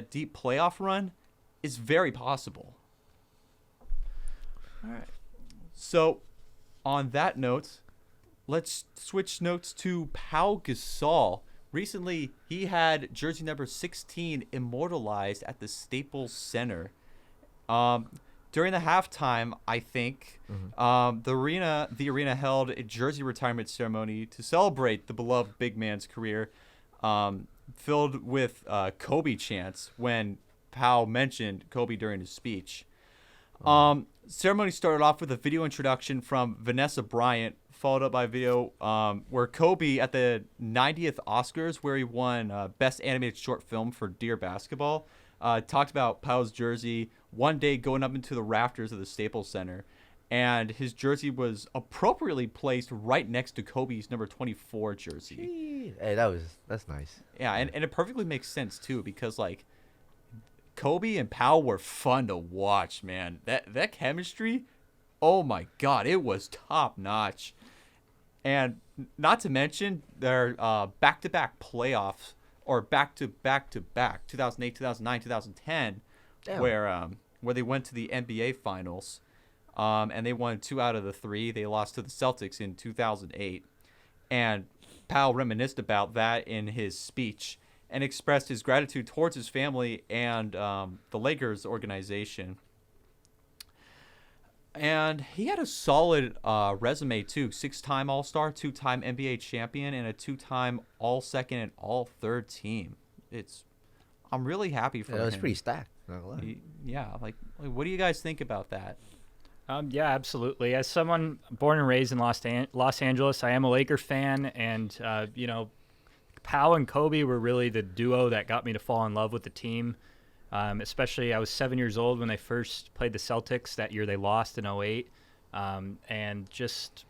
A: deep playoff run is very possible. All right. So on that note, let's switch notes to Pau Gasol. Recently, he had jersey number 16 immortalized at the Staples Center. During the halftime, I think, the arena held a jersey retirement ceremony to celebrate the beloved big man's career, filled with Kobe chants when Pau mentioned Kobe during his speech. Ceremony started off with a video introduction from Vanessa Bryant, followed up by a video where Kobe at the 90th Oscars, where he won Best Animated Short Film for Dear Basketball, talked about Pau's jersey one day going up into the rafters of the Staples Center, and his jersey was appropriately placed right next to Kobe's number 24 jersey.
D: Hey, that's nice.
A: Yeah, and it perfectly makes sense too, because Kobe and Pau were fun to watch, man. That chemistry, oh my God, it was top notch. And not to mention their back-to-back playoffs, or back-to-back-to-back, 2008, 2009, 2010,
D: Damn.
A: where they went to the NBA Finals, and they won 2 out of the 3. They lost to the Celtics in 2008. And Pau reminisced about that in his speech. and expressed his gratitude towards his family and the Lakers organization. And he had a solid resume too. 6-time All-Star, 2-time NBA champion, and a 2-time All-Second and All-Third team. I'm really happy for him.
D: It was pretty stacked. Not gonna lie.
A: Yeah, like what do you guys think about that?
C: Yeah, absolutely. As someone born and raised in Los Angeles, I am a Laker fan, and Powell and Kobe were really the duo that got me to fall in love with the team. Especially, I was 7 years old when they first played the Celtics. That year they lost in 08. And just,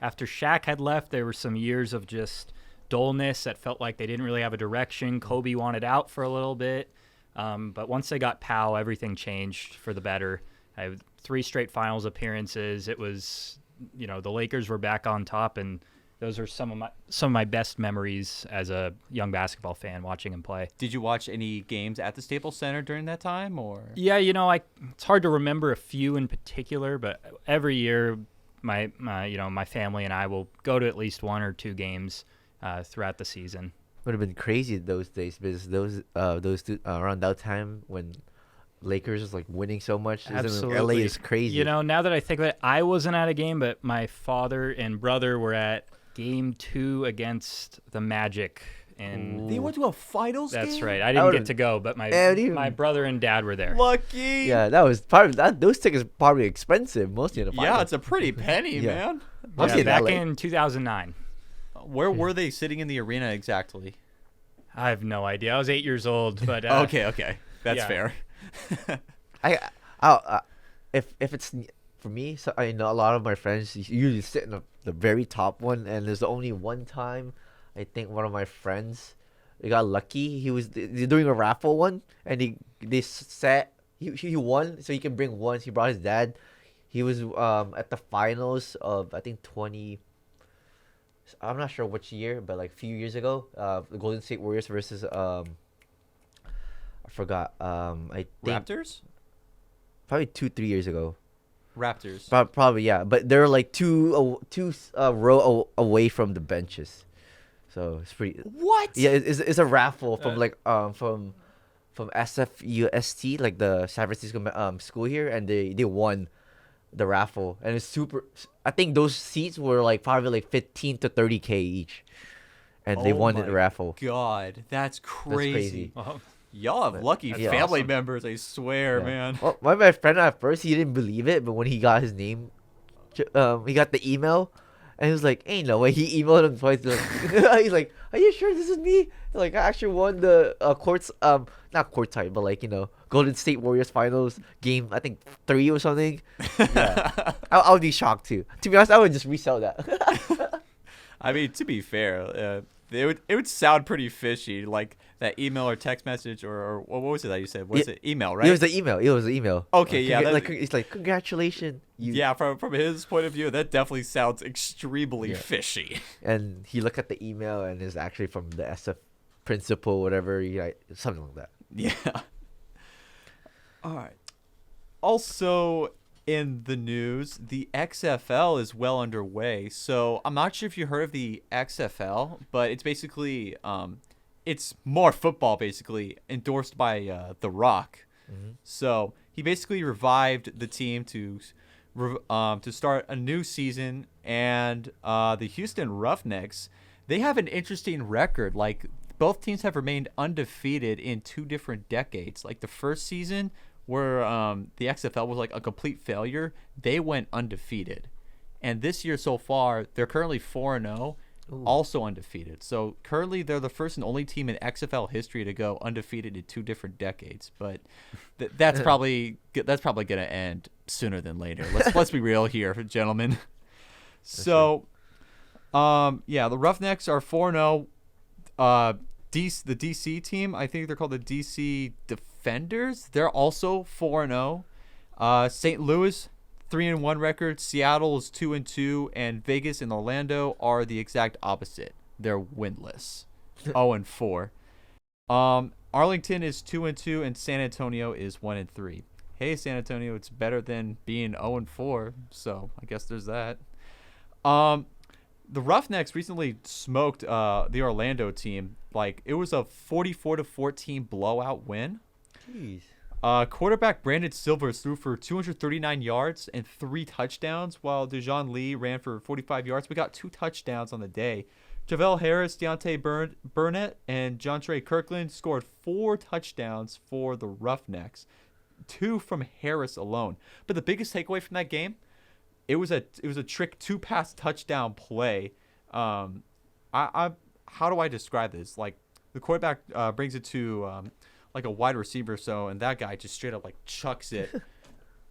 C: after Shaq had left, there were some years of just dullness that felt like they didn't really have a direction. Kobe wanted out for a little bit. But once they got Powell, everything changed for the better. I have 3 straight finals appearances. It was, the Lakers were back on top, and those are some of my best memories as a young basketball fan, watching him play.
A: Did you watch any games at the Staples Center during that time, or?
C: Yeah, it's hard to remember a few in particular, but every year my family and I will go to at least 1 or 2 games throughout the season.
D: Would have been crazy those days because those around that time when Lakers was like winning so much.
C: Absolutely.
D: LA is crazy.
C: Now that I think of it, I wasn't at a game, but my father and brother were at Game 2 against the Magic. And
A: they went to a finals game?
C: That's right. I didn't get to go, but my brother and dad were there.
A: Lucky.
D: Yeah, that was probably those tickets are probably expensive, mostly in the finals.
A: Yeah, it's a pretty penny, man.
D: Mostly
C: back
D: LA.
C: in 2009.
A: Where were they sitting in the arena exactly?
C: I have no idea. I was 8 years old, but
A: okay, that's fair.
D: If it's for me, so I know a lot of my friends usually sit in the very top one, and there's only one time I think one of my friends got lucky. They're doing a raffle one, and he won, so he can bring one. So he brought his dad. He was at the finals of I think 20. I'm not sure which year, but like a few years ago, the Golden State Warriors versus I forgot. I think
A: Raptors?
D: probably 2-3 years ago.
A: Raptors.
D: Probably yeah, but they're like two row away from the benches, so it's pretty.
A: What?
D: Yeah, it's a raffle from from SFUST, like the San Francisco school here, and they won the raffle, and it's super. I think those seats were like probably like 15 to 30K each, and they won the raffle.
A: God, that's crazy.
C: Oh.
A: Y'all have lucky family members, I swear, man.
D: Well, my friend at first he didn't believe it, but when he got his name, he got the email, and he was like, "Ain't no way." He emailed him twice. He's like, "Are you sure this is me?" Like, I actually won the not courtside, but like Golden State Warriors finals game. I think 3 or something. Yeah, I would be shocked too. To be honest, I would just resell that.
A: I mean, to be fair, it would sound pretty fishy, like that email or text message or what was it that you said? Was it email, right?
D: It was the email.
A: Okay, yeah.
D: It's like congratulations.
A: Yeah, from his point of view, that definitely sounds extremely fishy.
D: And he looked at the email and it's actually from the SF principal, whatever, something like that.
A: Yeah. All right. Also in the news, the XFL is well underway. So I'm not sure if you heard of the XFL, but it's basically it's more football, basically endorsed by The Rock. Mm-hmm. So he basically revived the team to start a new season, and the Houston Roughnecks, they have an interesting record. Like, both teams have remained undefeated in 2 different decades. Like the first season, where the XFL was like a complete failure, they went undefeated. And this year so far, they're currently 4-0, also undefeated. So currently they're the first and only team in XFL history to go undefeated in 2 different decades. But that's probably going to end sooner than later. Let's be real here, gentlemen. So, the Roughnecks are 4-0. The DC team, I think they're called the DC Defenders. They're also 4-0. St. Louis, 3-1 record. Seattle is 2-2, and Vegas and Orlando are the exact opposite. They're winless, 0-4. Arlington is 2-2, and San Antonio is 1-3. Hey, San Antonio, it's better than being 0-4. So I guess there's that. the Roughnecks recently smoked the Orlando team. Like, it was a 44-14 blowout win.
D: Jeez.
A: Quarterback Brandon Silvers threw for 239 yards and 3 touchdowns, while Dejon Lee ran for 45 yards. We got 2 touchdowns on the day. Javel Harris, Deontay Burnett, and Jontre Kirkland scored 4 touchdowns for the Roughnecks, 2 from Harris alone. But the biggest takeaway from that game, it was a trick 2-pass touchdown play. How do I describe this? Like, the quarterback brings it to like a wide receiver, and that guy just straight up like chucks it.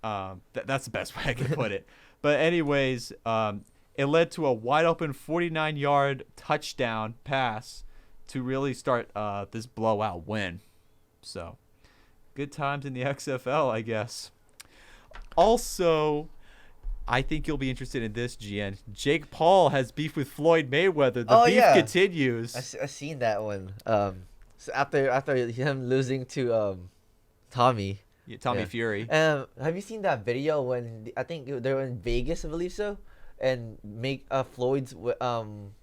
A: That's the best way I can put it. But anyways, it led to a wide open 49-yard touchdown pass to really start this blowout win. So, good times in the XFL, I guess. Also, I think you'll be interested in this, GN. Jake Paul has beef with Floyd Mayweather. The beef continues.
D: I seen that one. So after him losing to Tommy.
A: Yeah, Tommy Fury.
D: Have you seen that video when I think they were in Vegas, I believe so, and make Floyd's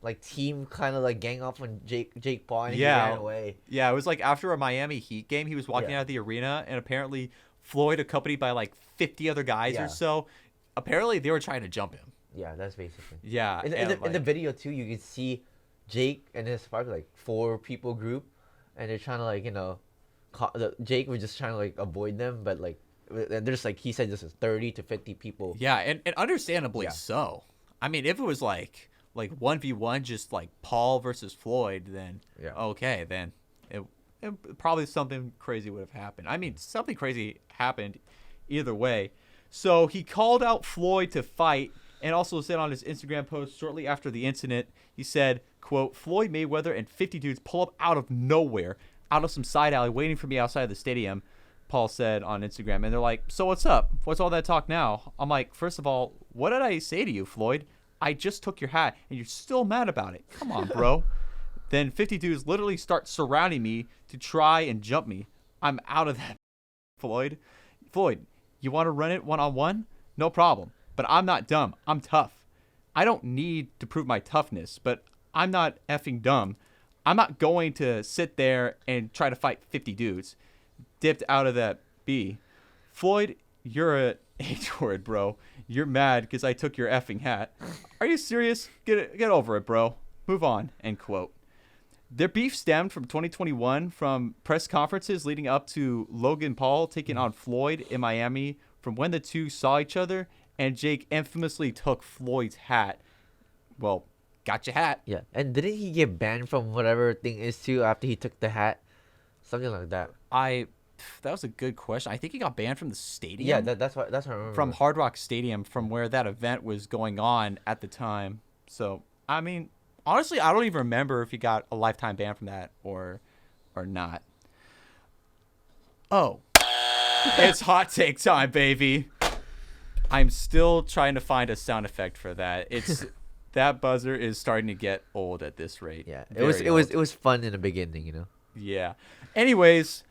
D: like team kind of like gang up on Jake Paul and he ran away.
A: Yeah, it was like after a Miami Heat game, he was walking out of the arena, and apparently Floyd, accompanied by like 50 other guys or so, apparently they were trying to jump him.
D: Yeah, that's basically.
A: Yeah.
D: In the video too, you can see Jake and his probably like 4 people group, and they're trying to like, you know, Jake was just trying to like avoid them, but like there's like he said this is 30 to 50 people.
A: Yeah, and understandably so. I mean, if it was like 1v1, just like Paul versus Floyd, then okay, then it probably something crazy would have happened. I mean, something crazy happened either way. So he called out Floyd to fight, and also said on his Instagram post shortly after the incident, he said, quote, "Floyd Mayweather and 50 dudes pull up out of nowhere, out of some side alley, waiting for me outside of the stadium," Paul said on Instagram. And they're like, "So what's up? What's all that talk now?" I'm like, first of all, what did I say to you, Floyd? I just took your hat, and you're still mad about it. Come on, bro. Then 50 dudes literally start surrounding me to try and jump me. I'm out of that, Floyd. Floyd, you want to run it one-on-one? No problem. But I'm not dumb. I'm tough. I don't need to prove my toughness, but I'm not effing dumb. I'm not going to sit there and try to fight 50 dudes. Dipped out of that B. Floyd, you're a H-word, bro. You're mad because I took your effing hat. Are you serious? Get over it, bro. Move on, end quote. Their beef stemmed from 2021 from press conferences leading up to Logan Paul taking on Floyd in Miami, from when the two saw each other, and Jake infamously took Floyd's hat. Well, got your hat.
D: Yeah, and didn't he get banned from whatever thing is too after he took the hat? Something like that.
A: That was a good question. I think he got banned from the stadium.
D: Yeah, that's what I remember.
A: From Hard Rock Stadium, from where that event was going on at the time. So, I mean, honestly, I don't even remember if he got a lifetime ban from that or not. Oh. It's hot take time, baby. I'm still trying to find a sound effect for that. It's that buzzer is starting to get old at this rate.
D: Yeah. It was fun in the beginning, you know.
A: Yeah. Anyways,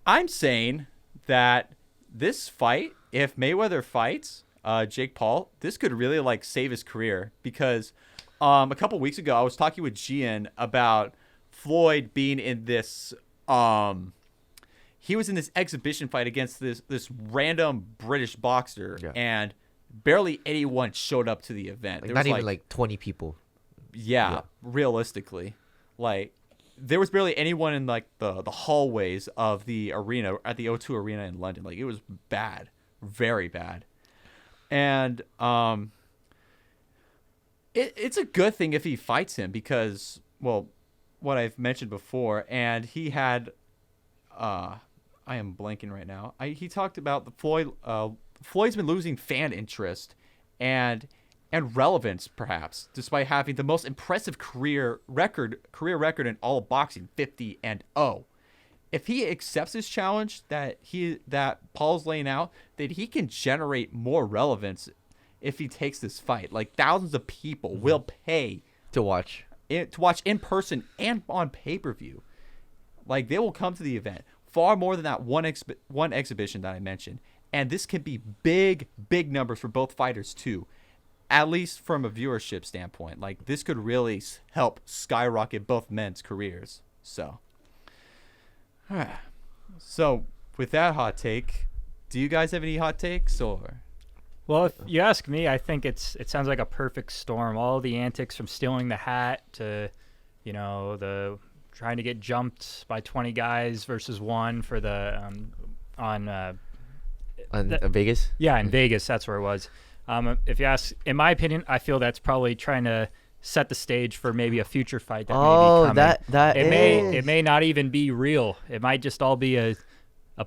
A: I'm saying that this fight, if Mayweather fights Jake Paul, this could really like save his career, because a couple weeks ago I was talking with Gian about Floyd being in this he was in this exhibition fight against this random British boxer, and barely anyone showed up to the event.
D: Like, not even like 20 people.
A: Yeah, realistically. Like, there was barely anyone in like the hallways of the arena at the O2 Arena in London. Like, it was bad, very bad. And it's a good thing if he fights him, because, well, what I've mentioned before, and he had I am blanking right now. He talked about the Floyd's been losing fan interest and relevance, perhaps, despite having the most impressive career record in all of boxing, 50-0. If he accepts his challenge that Paul's laying out, then he can generate more relevance if he takes this fight. Like, thousands of people will pay
D: to watch
A: in person and on pay-per-view. Like, they will come to the event, far more than that one exhibition that I mentioned. And this can be big numbers for both fighters too. at least from a viewership standpoint, like this could really help skyrocket both men's careers. So, so with that hot take, do you guys have any hot takes or?
C: Well, if you ask me, I think it sounds like a perfect storm. All the antics from stealing the hat to, the trying to get jumped by 20 guys versus one for the on
D: Vegas.
C: Yeah, in Vegas, that's where it was. If you ask, in my opinion, I feel that's probably trying to set the stage for maybe a future fight that may be coming. It may not even be real. It might just all be a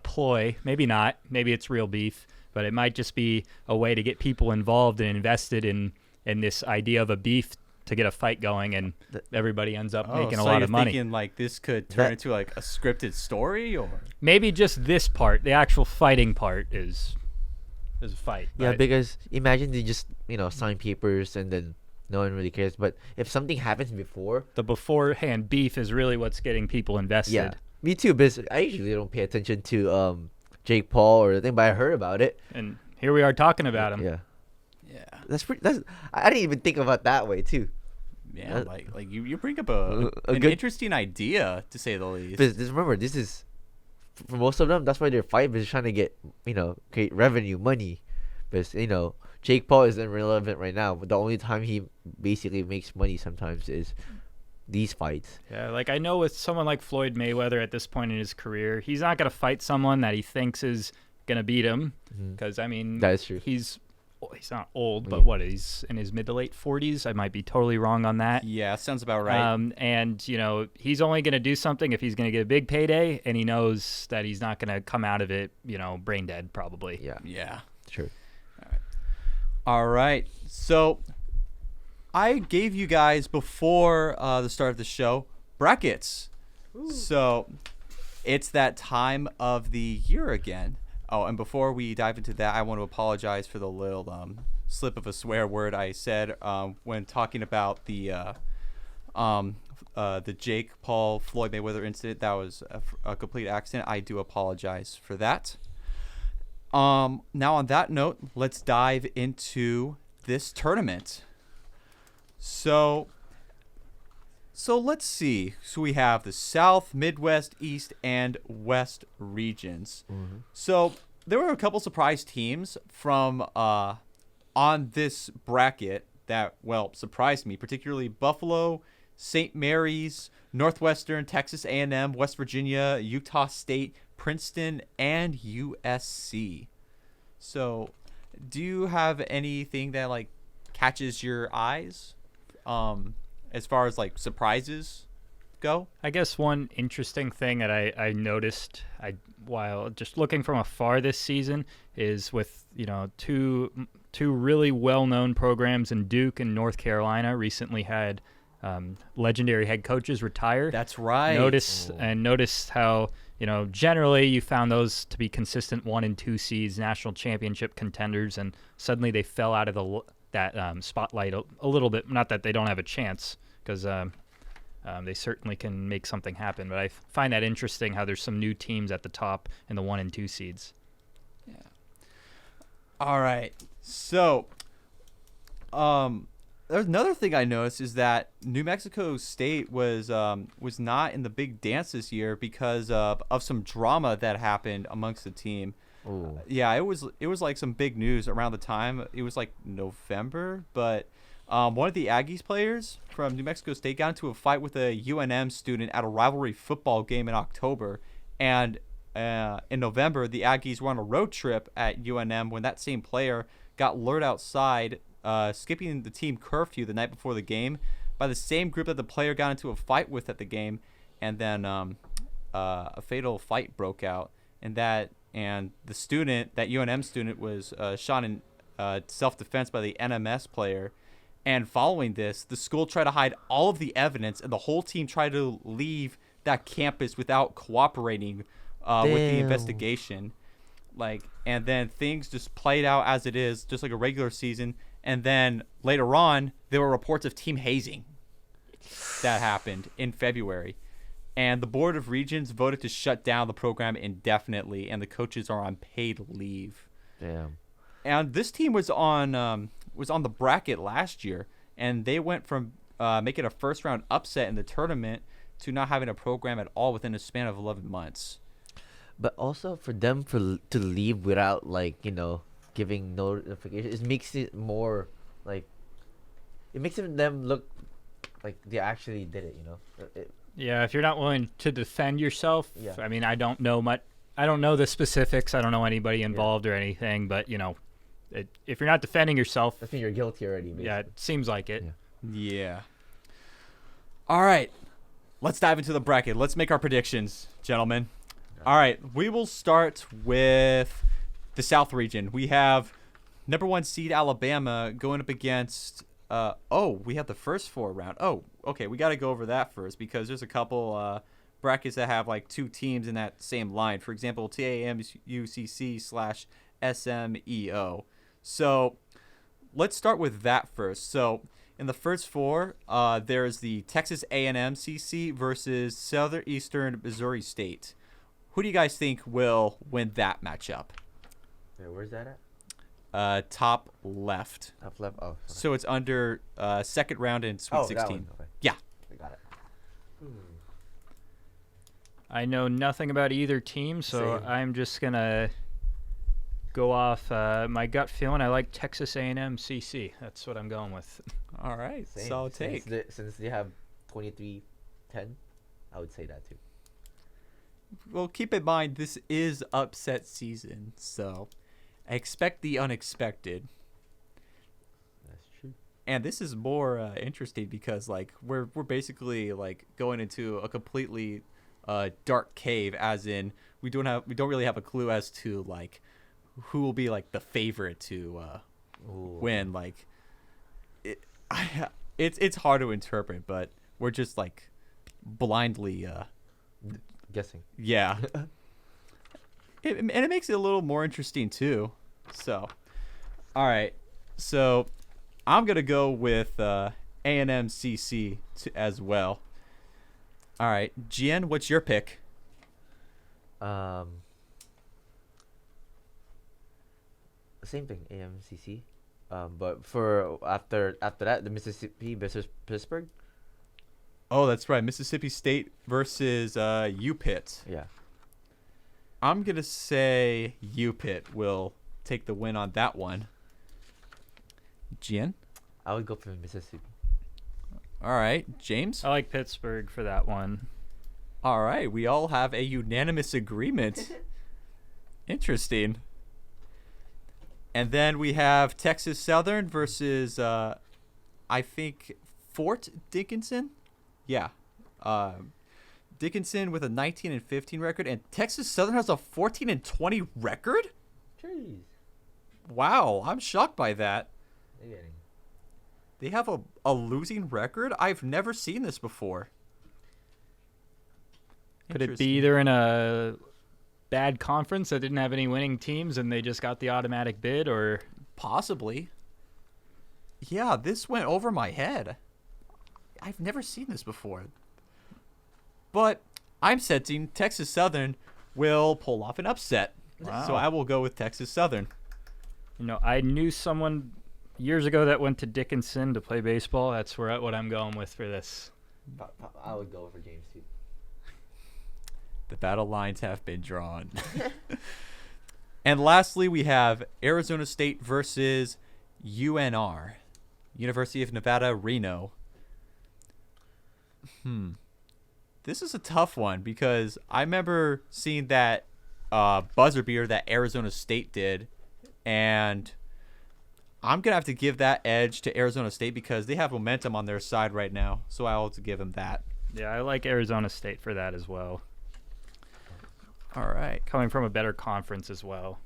C: ploy. Maybe not. Maybe it's real beef. But it might just be a way to get people involved and invested in this idea of a beef to get a fight going, and everybody ends up making a lot of money.
A: So you're thinking like this could turn into like a scripted story, or
C: maybe just this part, the actual fighting part, is a fight.
D: Yeah, because imagine they just sign papers and then no one really cares. But if something happens before,
C: the beforehand beef is really what's getting people invested.
D: Yeah, me too. But I usually don't pay attention to Jake Paul or the thing, but I heard about it,
C: and here we are talking about him.
D: Yeah. I didn't even think about that way too.
A: Yeah, like you bring up an interesting idea, to say the least.
D: But remember, this is for most of them. That's why they're fighting, is trying to get create revenue, money. Because Jake Paul isn't relevant right now. But the only time he basically makes money sometimes is these fights.
C: Yeah, like I know with someone like Floyd Mayweather at this point in his career, he's not going to fight someone that he thinks is going to beat him. Because, I mean,
D: that is true.
C: He's not old, but what, he's in his mid to late 40s? I might be totally wrong on that.
A: Yeah, sounds about right.
C: And, he's only going to do something if he's going to get a big payday, and he knows that he's not going to come out of it, brain dead probably.
A: Yeah.
D: True.
A: All right. So I gave you guys before the start of the show brackets. Ooh. So it's that time of the year again. Oh, and before we dive into that, I want to apologize for the little slip of a swear word I said when talking about the Jake Paul Floyd Mayweather incident. That was a complete accident. I do apologize for that. Now on that note, let's dive into this tournament. So let's see. So we have the South, Midwest, East, and West regions. Mm-hmm. So there were a couple surprise teams from on this bracket that, surprised me, particularly Buffalo, St. Mary's, Northwestern, Texas A&M, West Virginia, Utah State, Princeton, and USC. So do you have anything that catches your eyes as far as surprises go?
C: I guess one interesting thing that I noticed while just looking from afar this season is with two really well-known programs in Duke and North Carolina recently had legendary head coaches retire.
A: That's right.
C: Notice how generally you found those to be consistent 1 and 2 seeds, national championship contenders, and suddenly they fell out of that spotlight a little bit. Not that they don't have a chance, because they certainly can make something happen. But I find that interesting how there's some new teams at the top in the 1 and 2 seeds.
A: Yeah. All right. So, there's another thing I noticed is that New Mexico State was not in the big dance this year because of some drama that happened amongst the team.
D: Ooh.
A: Yeah, it was some big news around the time. It was November, but one of the Aggies players from New Mexico State got into a fight with a UNM student at a rivalry football game in October, and in November the Aggies were on a road trip at UNM when that same player got lured outside, skipping the team curfew the night before the game by the same group that the player got into a fight with at the game, and then a fatal fight broke out, and the student, that UNM student, was shot in self-defense by the NMS player. And following this, the school tried to hide all of the evidence, and the whole team tried to leave that campus without cooperating with the investigation. And then things just played out as it is, just like a regular season. And then later on, there were reports of team hazing that happened in February. And the Board of Regents voted to shut down the program indefinitely, and the coaches are on paid leave.
D: Damn.
A: And this team was on was on the bracket last year, and they went from making a first-round upset in the tournament to not having a program at all within a span of 11 months.
D: But also for them to leave without giving notification, it makes it more like it makes them look like they actually did it.
C: Yeah, if you're not willing to defend yourself,
D: Yeah.
C: I mean, I don't know much. I don't know the specifics. I don't know anybody involved or anything. But if you're not defending yourself,
D: I think you're guilty already. Basically.
C: yeah, it seems like it.
A: Yeah. All right. Let's dive into the bracket. Let's make our predictions, gentlemen. All right. We will start with the South region. We have number 1 seed Alabama going up against we have the first 4 round. Oh, okay. We got to go over that first because there's a couple brackets that have like 2 teams in that same line. For example, TAMUCC/SMEO. So let's start with that first. So in the first 4, there's the Texas A&M CC versus Southeastern Missouri State. Who do you guys think will win that matchup?
D: Wait, where's that at?
A: Top left.
D: Top left. Oh, sorry.
A: So it's under second round in Sweet 16.
D: That one. Okay.
A: Yeah.
D: I got it.
C: I know nothing about either team, so
D: Same.
C: I'm just gonna go off my gut feeling. I like Texas A&M CC. That's what I'm going with.
A: All right.
D: Same.
A: Solid take.
D: Since they have 23-10, I would say that too.
A: Well, keep in mind this is upset season, so expect the unexpected.
D: That's true.
A: And this is more interesting because like we're basically like going into a completely dark cave, as in we don't really have a clue as to like who will be like the favorite to win. Like it's hard to interpret, but we're just like blindly
D: Guessing.
A: yeah. And it makes it a little more interesting too. So, all right. So, I'm gonna go with A&M CC as well. All right, Gian, what's your pick?
D: Same thing, AMCC. But for after that, the Mississippi versus Pittsburgh.
A: Oh, that's right, Mississippi State versus UPitt.
D: Yeah.
A: I'm gonna say UPitt will take the win on that one. Gian?
D: I would go for Mississippi.
A: All right, James?
C: I like Pittsburgh for that one.
A: All right, we all have a unanimous agreement. Interesting. And then we have Texas Southern versus, I think, Fort Dickinson. Yeah. Dickinson with a 19-15 record, and Texas Southern has a 14-20 record?
D: Jeez.
A: Wow, I'm shocked by that.
D: They're getting.
A: They have a losing record? I've never seen this before.
C: Could it be they're in a bad conference that didn't have any winning teams and they just got the automatic bid, or
A: Possibly. Yeah, this went over my head. I've never seen this before. But I'm sensing Texas Southern will pull off an upset.
C: Wow.
A: So I will go with Texas Southern.
C: I knew someone years ago that went to Dickinson to play baseball. That's what I'm going with for this.
D: I would go for James too.
A: The battle lines have been drawn. And lastly, we have Arizona State versus UNR, University of Nevada, Reno. This is a tough one because I remember seeing that buzzer beater that Arizona State did, and I'm going to have to give that edge to Arizona State because they have momentum on their side right now, so I'll have to give them that.
C: Yeah, I like Arizona State for that as well.
A: All right.
C: Coming from a better conference as well.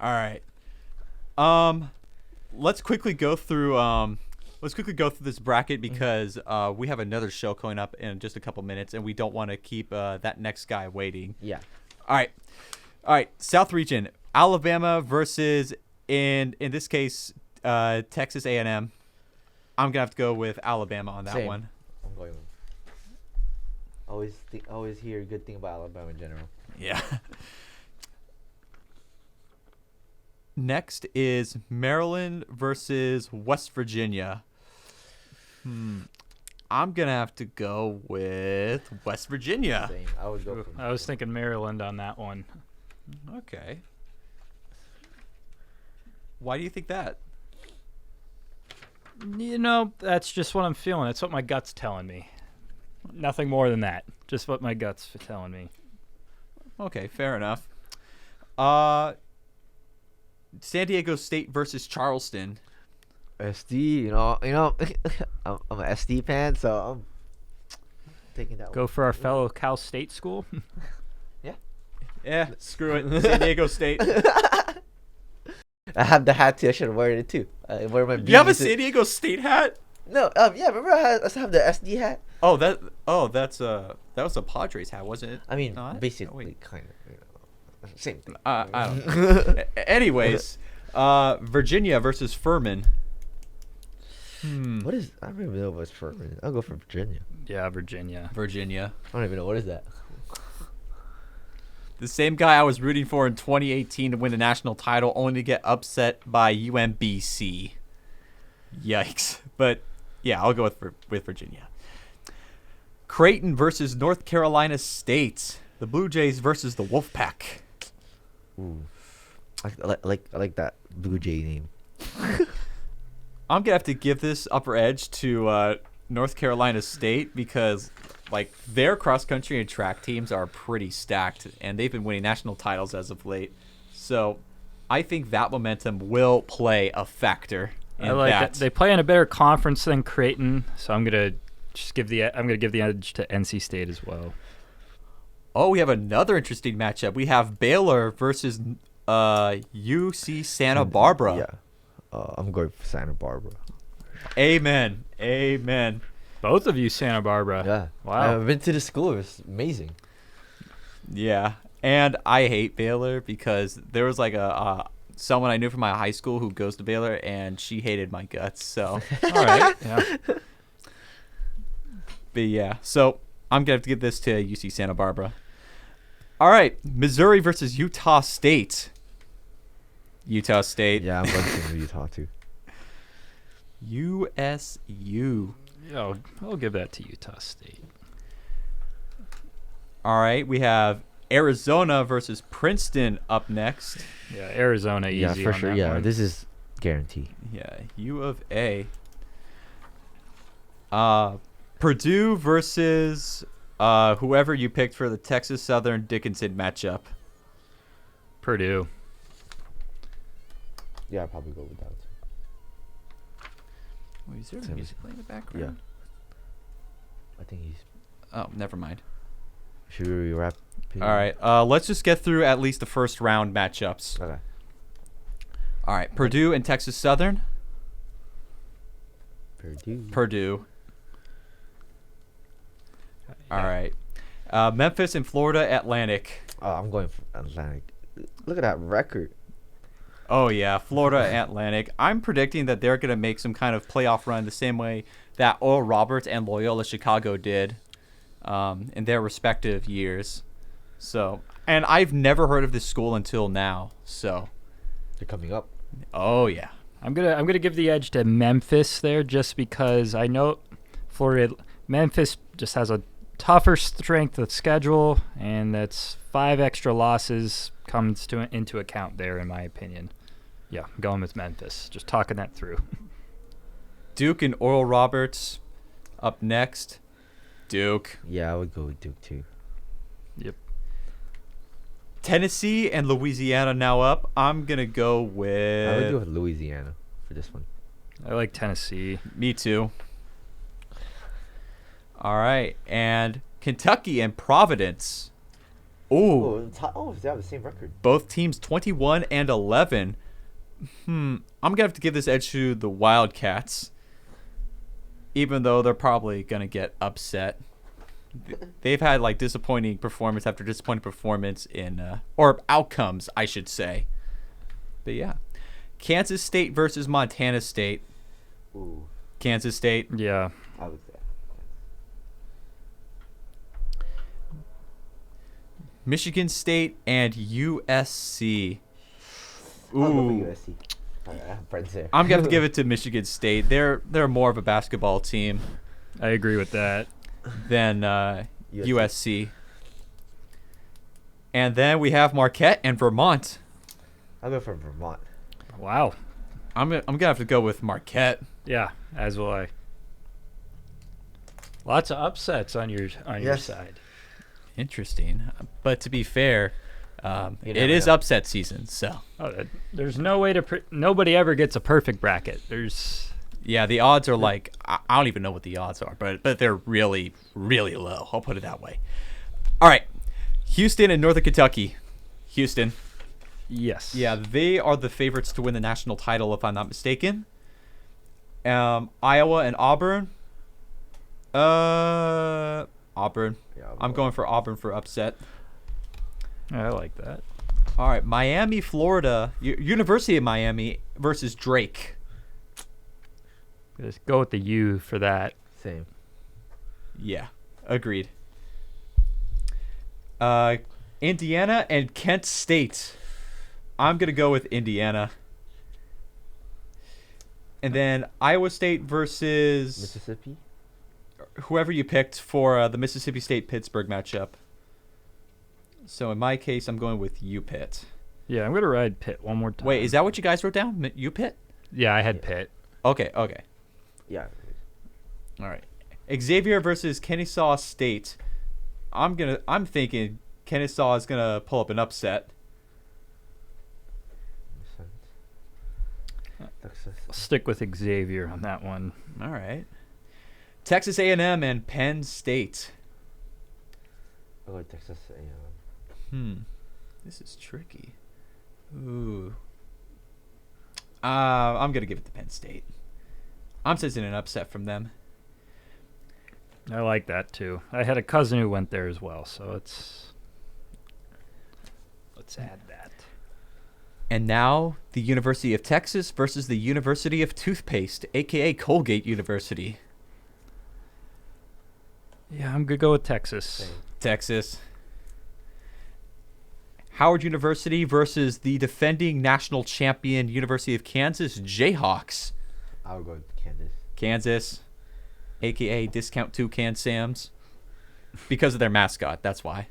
A: All right. Let's quickly go through this bracket because we have another show coming up in just a couple minutes, and we don't want to keep that next guy waiting.
D: Yeah.
A: All right. South region, Alabama versus in this case Texas A&M. I'm gonna have to go with Alabama on that
D: Same.
A: one.
D: I'm going with. Always hear a good thing about Alabama in general.
A: Yeah. Next is Maryland versus West Virginia. I'm going to have to go with West Virginia.
D: Same. I would go for
C: I was thinking Maryland on that one.
A: Okay. Why do you think that?
C: You know, that's just what I'm feeling. That's what my gut's telling me. Nothing more than that. Just what my gut's telling me.
A: Okay, fair enough. San Diego State versus Charleston.
D: SD. I'm an SD fan, so I'm taking that.
C: Go for our fellow Cal State school.
A: Yeah, screw it. San Diego State.
D: I have the hat too. I should have worn it too. I wear my.
A: You have a
D: BB
A: San Diego State hat?
D: No. Yeah. Remember, I have the SD hat.
A: That was a Padres hat, wasn't it?
D: I mean,
A: Not?
D: basically,
A: Oh, wait.
D: kind of. Same thing.
A: I don't know. Anyways, Virginia versus Furman.
D: What is? I don't even know what's for. I'll go for Virginia.
C: Yeah, Virginia.
A: Virginia.
D: I don't even know what is that.
A: The same guy I was rooting for in 2018 to win the national title, only to get upset by UMBC. Yikes. But yeah, I'll go with Virginia. Creighton versus North Carolina State. The Blue Jays versus the Wolfpack.
D: Ooh, I like that Blue Jay name.
A: I'm gonna have to give this upper edge to North Carolina State because like their cross country and track teams are pretty stacked, and they've been winning national titles as of late. So I think that momentum will play a factor in
C: I like
A: that.
C: it. They play in a better conference than Creighton, so I'm gonna give the edge to NC State as well.
A: Oh, we have another interesting matchup. We have Baylor versus UC Santa Barbara.
D: Yeah. I'm going for Santa Barbara.
A: Amen. Amen.
C: Both of you, Santa Barbara.
D: Yeah.
C: Wow.
D: I've been to the school. It's amazing.
A: Yeah. And I hate Baylor because there was like someone I knew from my high school who goes to Baylor, and she hated my guts. So, all right.
C: Yeah.
A: But yeah, so I'm going to have to give this to UC Santa Barbara. All right. Missouri versus Utah State. Utah State.
D: Yeah, I'm going to Utah too.
A: USU.
C: Yo, I'll give that to Utah State.
A: All right. We have Arizona versus Princeton up next.
C: Yeah, Arizona easy.
D: Yeah, for
C: on
D: sure.
C: that
D: Yeah,
C: one.
D: this is guaranteed.
A: Yeah, U of A. Purdue versus whoever you picked for the Texas Southern Dickinson matchup.
C: Purdue.
D: Yeah, I'll probably go with that.
A: Wait, is there
D: Same.
A: music playing in the background?
D: I think he's.
A: Oh, never mind.
D: Should we wrap?
A: All right, let's just get through at least the first round matchups.
D: Okay.
A: All right, Purdue and Texas Southern.
D: Purdue.
A: Purdue. All
C: Yeah.
A: right. Memphis and Florida Atlantic.
D: Oh, I'm going for Atlantic. Look at that record.
A: Oh, yeah, Florida Atlantic. I'm predicting that they're going to make some kind of playoff run the same way that Oral Roberts and Loyola Chicago did in their respective years. So, and I've never heard of this school until now. So,
D: They're coming up.
A: oh, yeah.
C: I'm gonna give the edge to Memphis there, just because I know Memphis just has a tougher strength of schedule, and that's 5 extra losses comes into account there, in my opinion. Yeah, I'm going with Memphis. Just talking that through.
A: Duke and Oral Roberts up next. Duke.
D: Yeah, I would go with Duke too.
C: Yep.
A: Tennessee and Louisiana now up. I'm going to go
D: I would
A: with...
D: go with Louisiana for this one.
C: I like Tennessee.
A: Me too. All right. And Kentucky and Providence. Ooh.
D: They have the same record.
A: Both teams 21 and 11. I'm going to have to give this edge to the Wildcats. Even though they're probably going to get upset. They've had like disappointing performance after disappointing performance in or outcomes, I should say. But yeah. Kansas State versus Montana State.
D: Ooh,
A: Kansas State.
C: Yeah.
D: I would say.
A: Michigan State and USC.
D: I'll go for
A: Ooh.
D: USC. I have friends there.
A: I'm gonna have to give it to Michigan State. They're more of a basketball team
C: I agree with that.
A: than USC. And then we have Marquette and Vermont.
D: I'll go for Vermont.
C: Wow.
A: I'm gonna have to go with Marquette.
C: Yeah, as will I. Lots of upsets on your
D: Yes.
C: side.
A: Interesting, but to be fair,
D: You
A: it
D: never
A: is
D: know.
A: upset season. So
C: There's no way to. Nobody ever gets a perfect bracket. There's.
A: yeah, the odds are like I don't even know what the odds are, but they're really really low. I'll put it that way. All right, Houston and Northern Kentucky. Houston.
C: Yes.
A: Yeah, they are the favorites to win the national title, if I'm not mistaken. Iowa and Auburn. Auburn.
D: Yeah,
A: I'm going for Auburn for upset.
C: I like that.
A: All right, Miami, Florida. University of Miami versus Drake.
C: Just go with the U for that.
D: Same.
A: Yeah, agreed. Indiana and Kent State. I'm going to go with Indiana. And then Iowa State versus
D: Mississippi.
A: whoever you picked for the Mississippi State-Pittsburgh matchup. So in my case, I'm going with UPitt.
C: Yeah, I'm gonna ride Pitt one more time.
A: Wait, is that what you guys wrote down? UPitt?
C: Yeah, I had
D: Yeah.
C: Pitt.
A: Okay.
D: Yeah.
A: All right. Xavier versus Kennesaw State. I'm thinking Kennesaw is gonna pull up an upset.
D: Makes sense. Texas.
C: I'll stick with Xavier on that one.
A: All right. Texas A&M and Penn State.
D: I'll go Texas.
A: This is tricky. Ooh. I'm gonna give it to Penn State. I'm sensing an upset from them.
C: I like that too. I had a cousin who went there as well, so let's add that.
A: And now the University of Texas versus the University of Toothpaste, aka Colgate University.
C: Yeah, I'm gonna go with Texas.
D: Same.
A: Texas. Howard University versus the defending national champion University of Kansas Jayhawks.
D: I'll go with Kansas.
A: Kansas, aka Discount Toucan Sam's, because of their mascot. That's why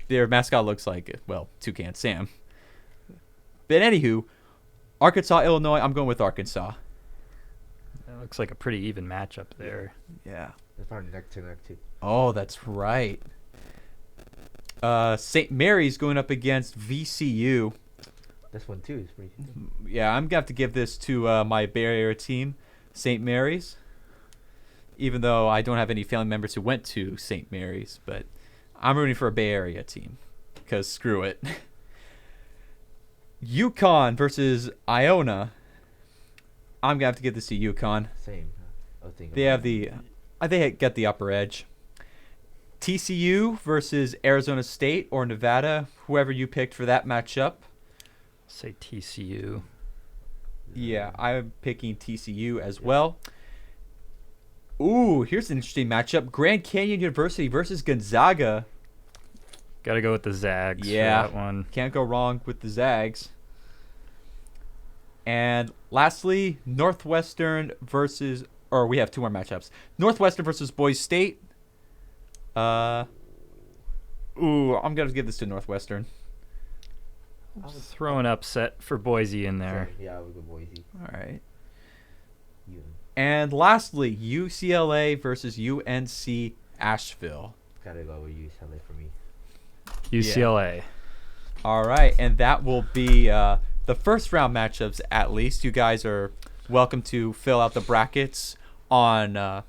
A: their mascot looks like Toucan Sam. But anywho, Arkansas, Illinois. I'm going with Arkansas.
C: That looks like a pretty even matchup there.
A: Yeah.
D: They're probably neck to neck too.
A: Oh, that's right. St. Mary's going up against VCU.
D: This one too is pretty.
A: Yeah, I'm gonna have to give this to my Bay Area team, St. Mary's. Even though I don't have any family members who went to St. Mary's, but I'm rooting for a Bay Area team because screw it. UConn versus Iona. I'm gonna have to give this to UConn.
D: Same. I was thinking
A: They have they get the upper edge. TCU versus Arizona State or Nevada, whoever you picked for that matchup.
C: Say TCU.
A: Yeah, I'm picking TCU as well. Ooh, here's an interesting matchup. Grand Canyon University versus Gonzaga.
C: Got to go with the Zags
A: Yeah.
C: for that one.
A: Can't go wrong with the Zags. And lastly, Northwestern versus, or we have two more matchups. Northwestern versus Boise State. I'm going to give this to Northwestern.
C: Throw an upset for Boise in there.
D: Same. Yeah, I would go Boise.
A: All right.
D: You.
A: And lastly, UCLA versus UNC Asheville.
D: Gotta go with UCLA for me.
C: UCLA.
A: All right, and that will be the first round matchups at least. You guys are welcome to fill out the brackets on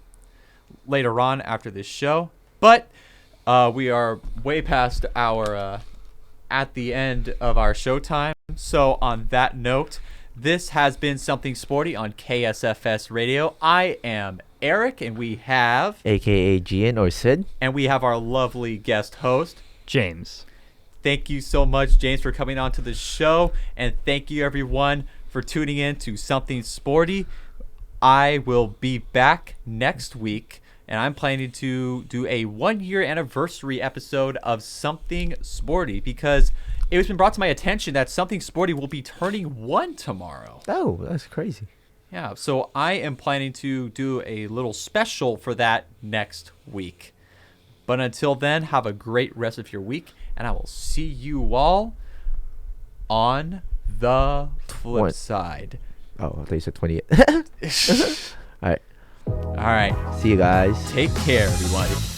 A: later on after this show. But we are way past our at the end of our showtime. So on that note, this has been Something Sporty on KSFS Radio. I am Eric, and we have
D: AKA Gian or Sid.
A: and we have our lovely guest host.
C: James.
A: Thank you so much, James, for coming on to the show. And thank you, everyone, for tuning in to Something Sporty. I will be back next week, and I'm planning to do a 1-year anniversary episode of Something Sporty because it has been brought to my attention that Something Sporty will be turning 1 tomorrow.
D: Oh, that's crazy.
A: Yeah, so I am planning to do a little special for that next week. But until then, have a great rest of your week, and I will see you all on the flip side.
D: Oh, I thought you said 28. All right.
A: All right.
D: See you guys.
A: Take care, everybody.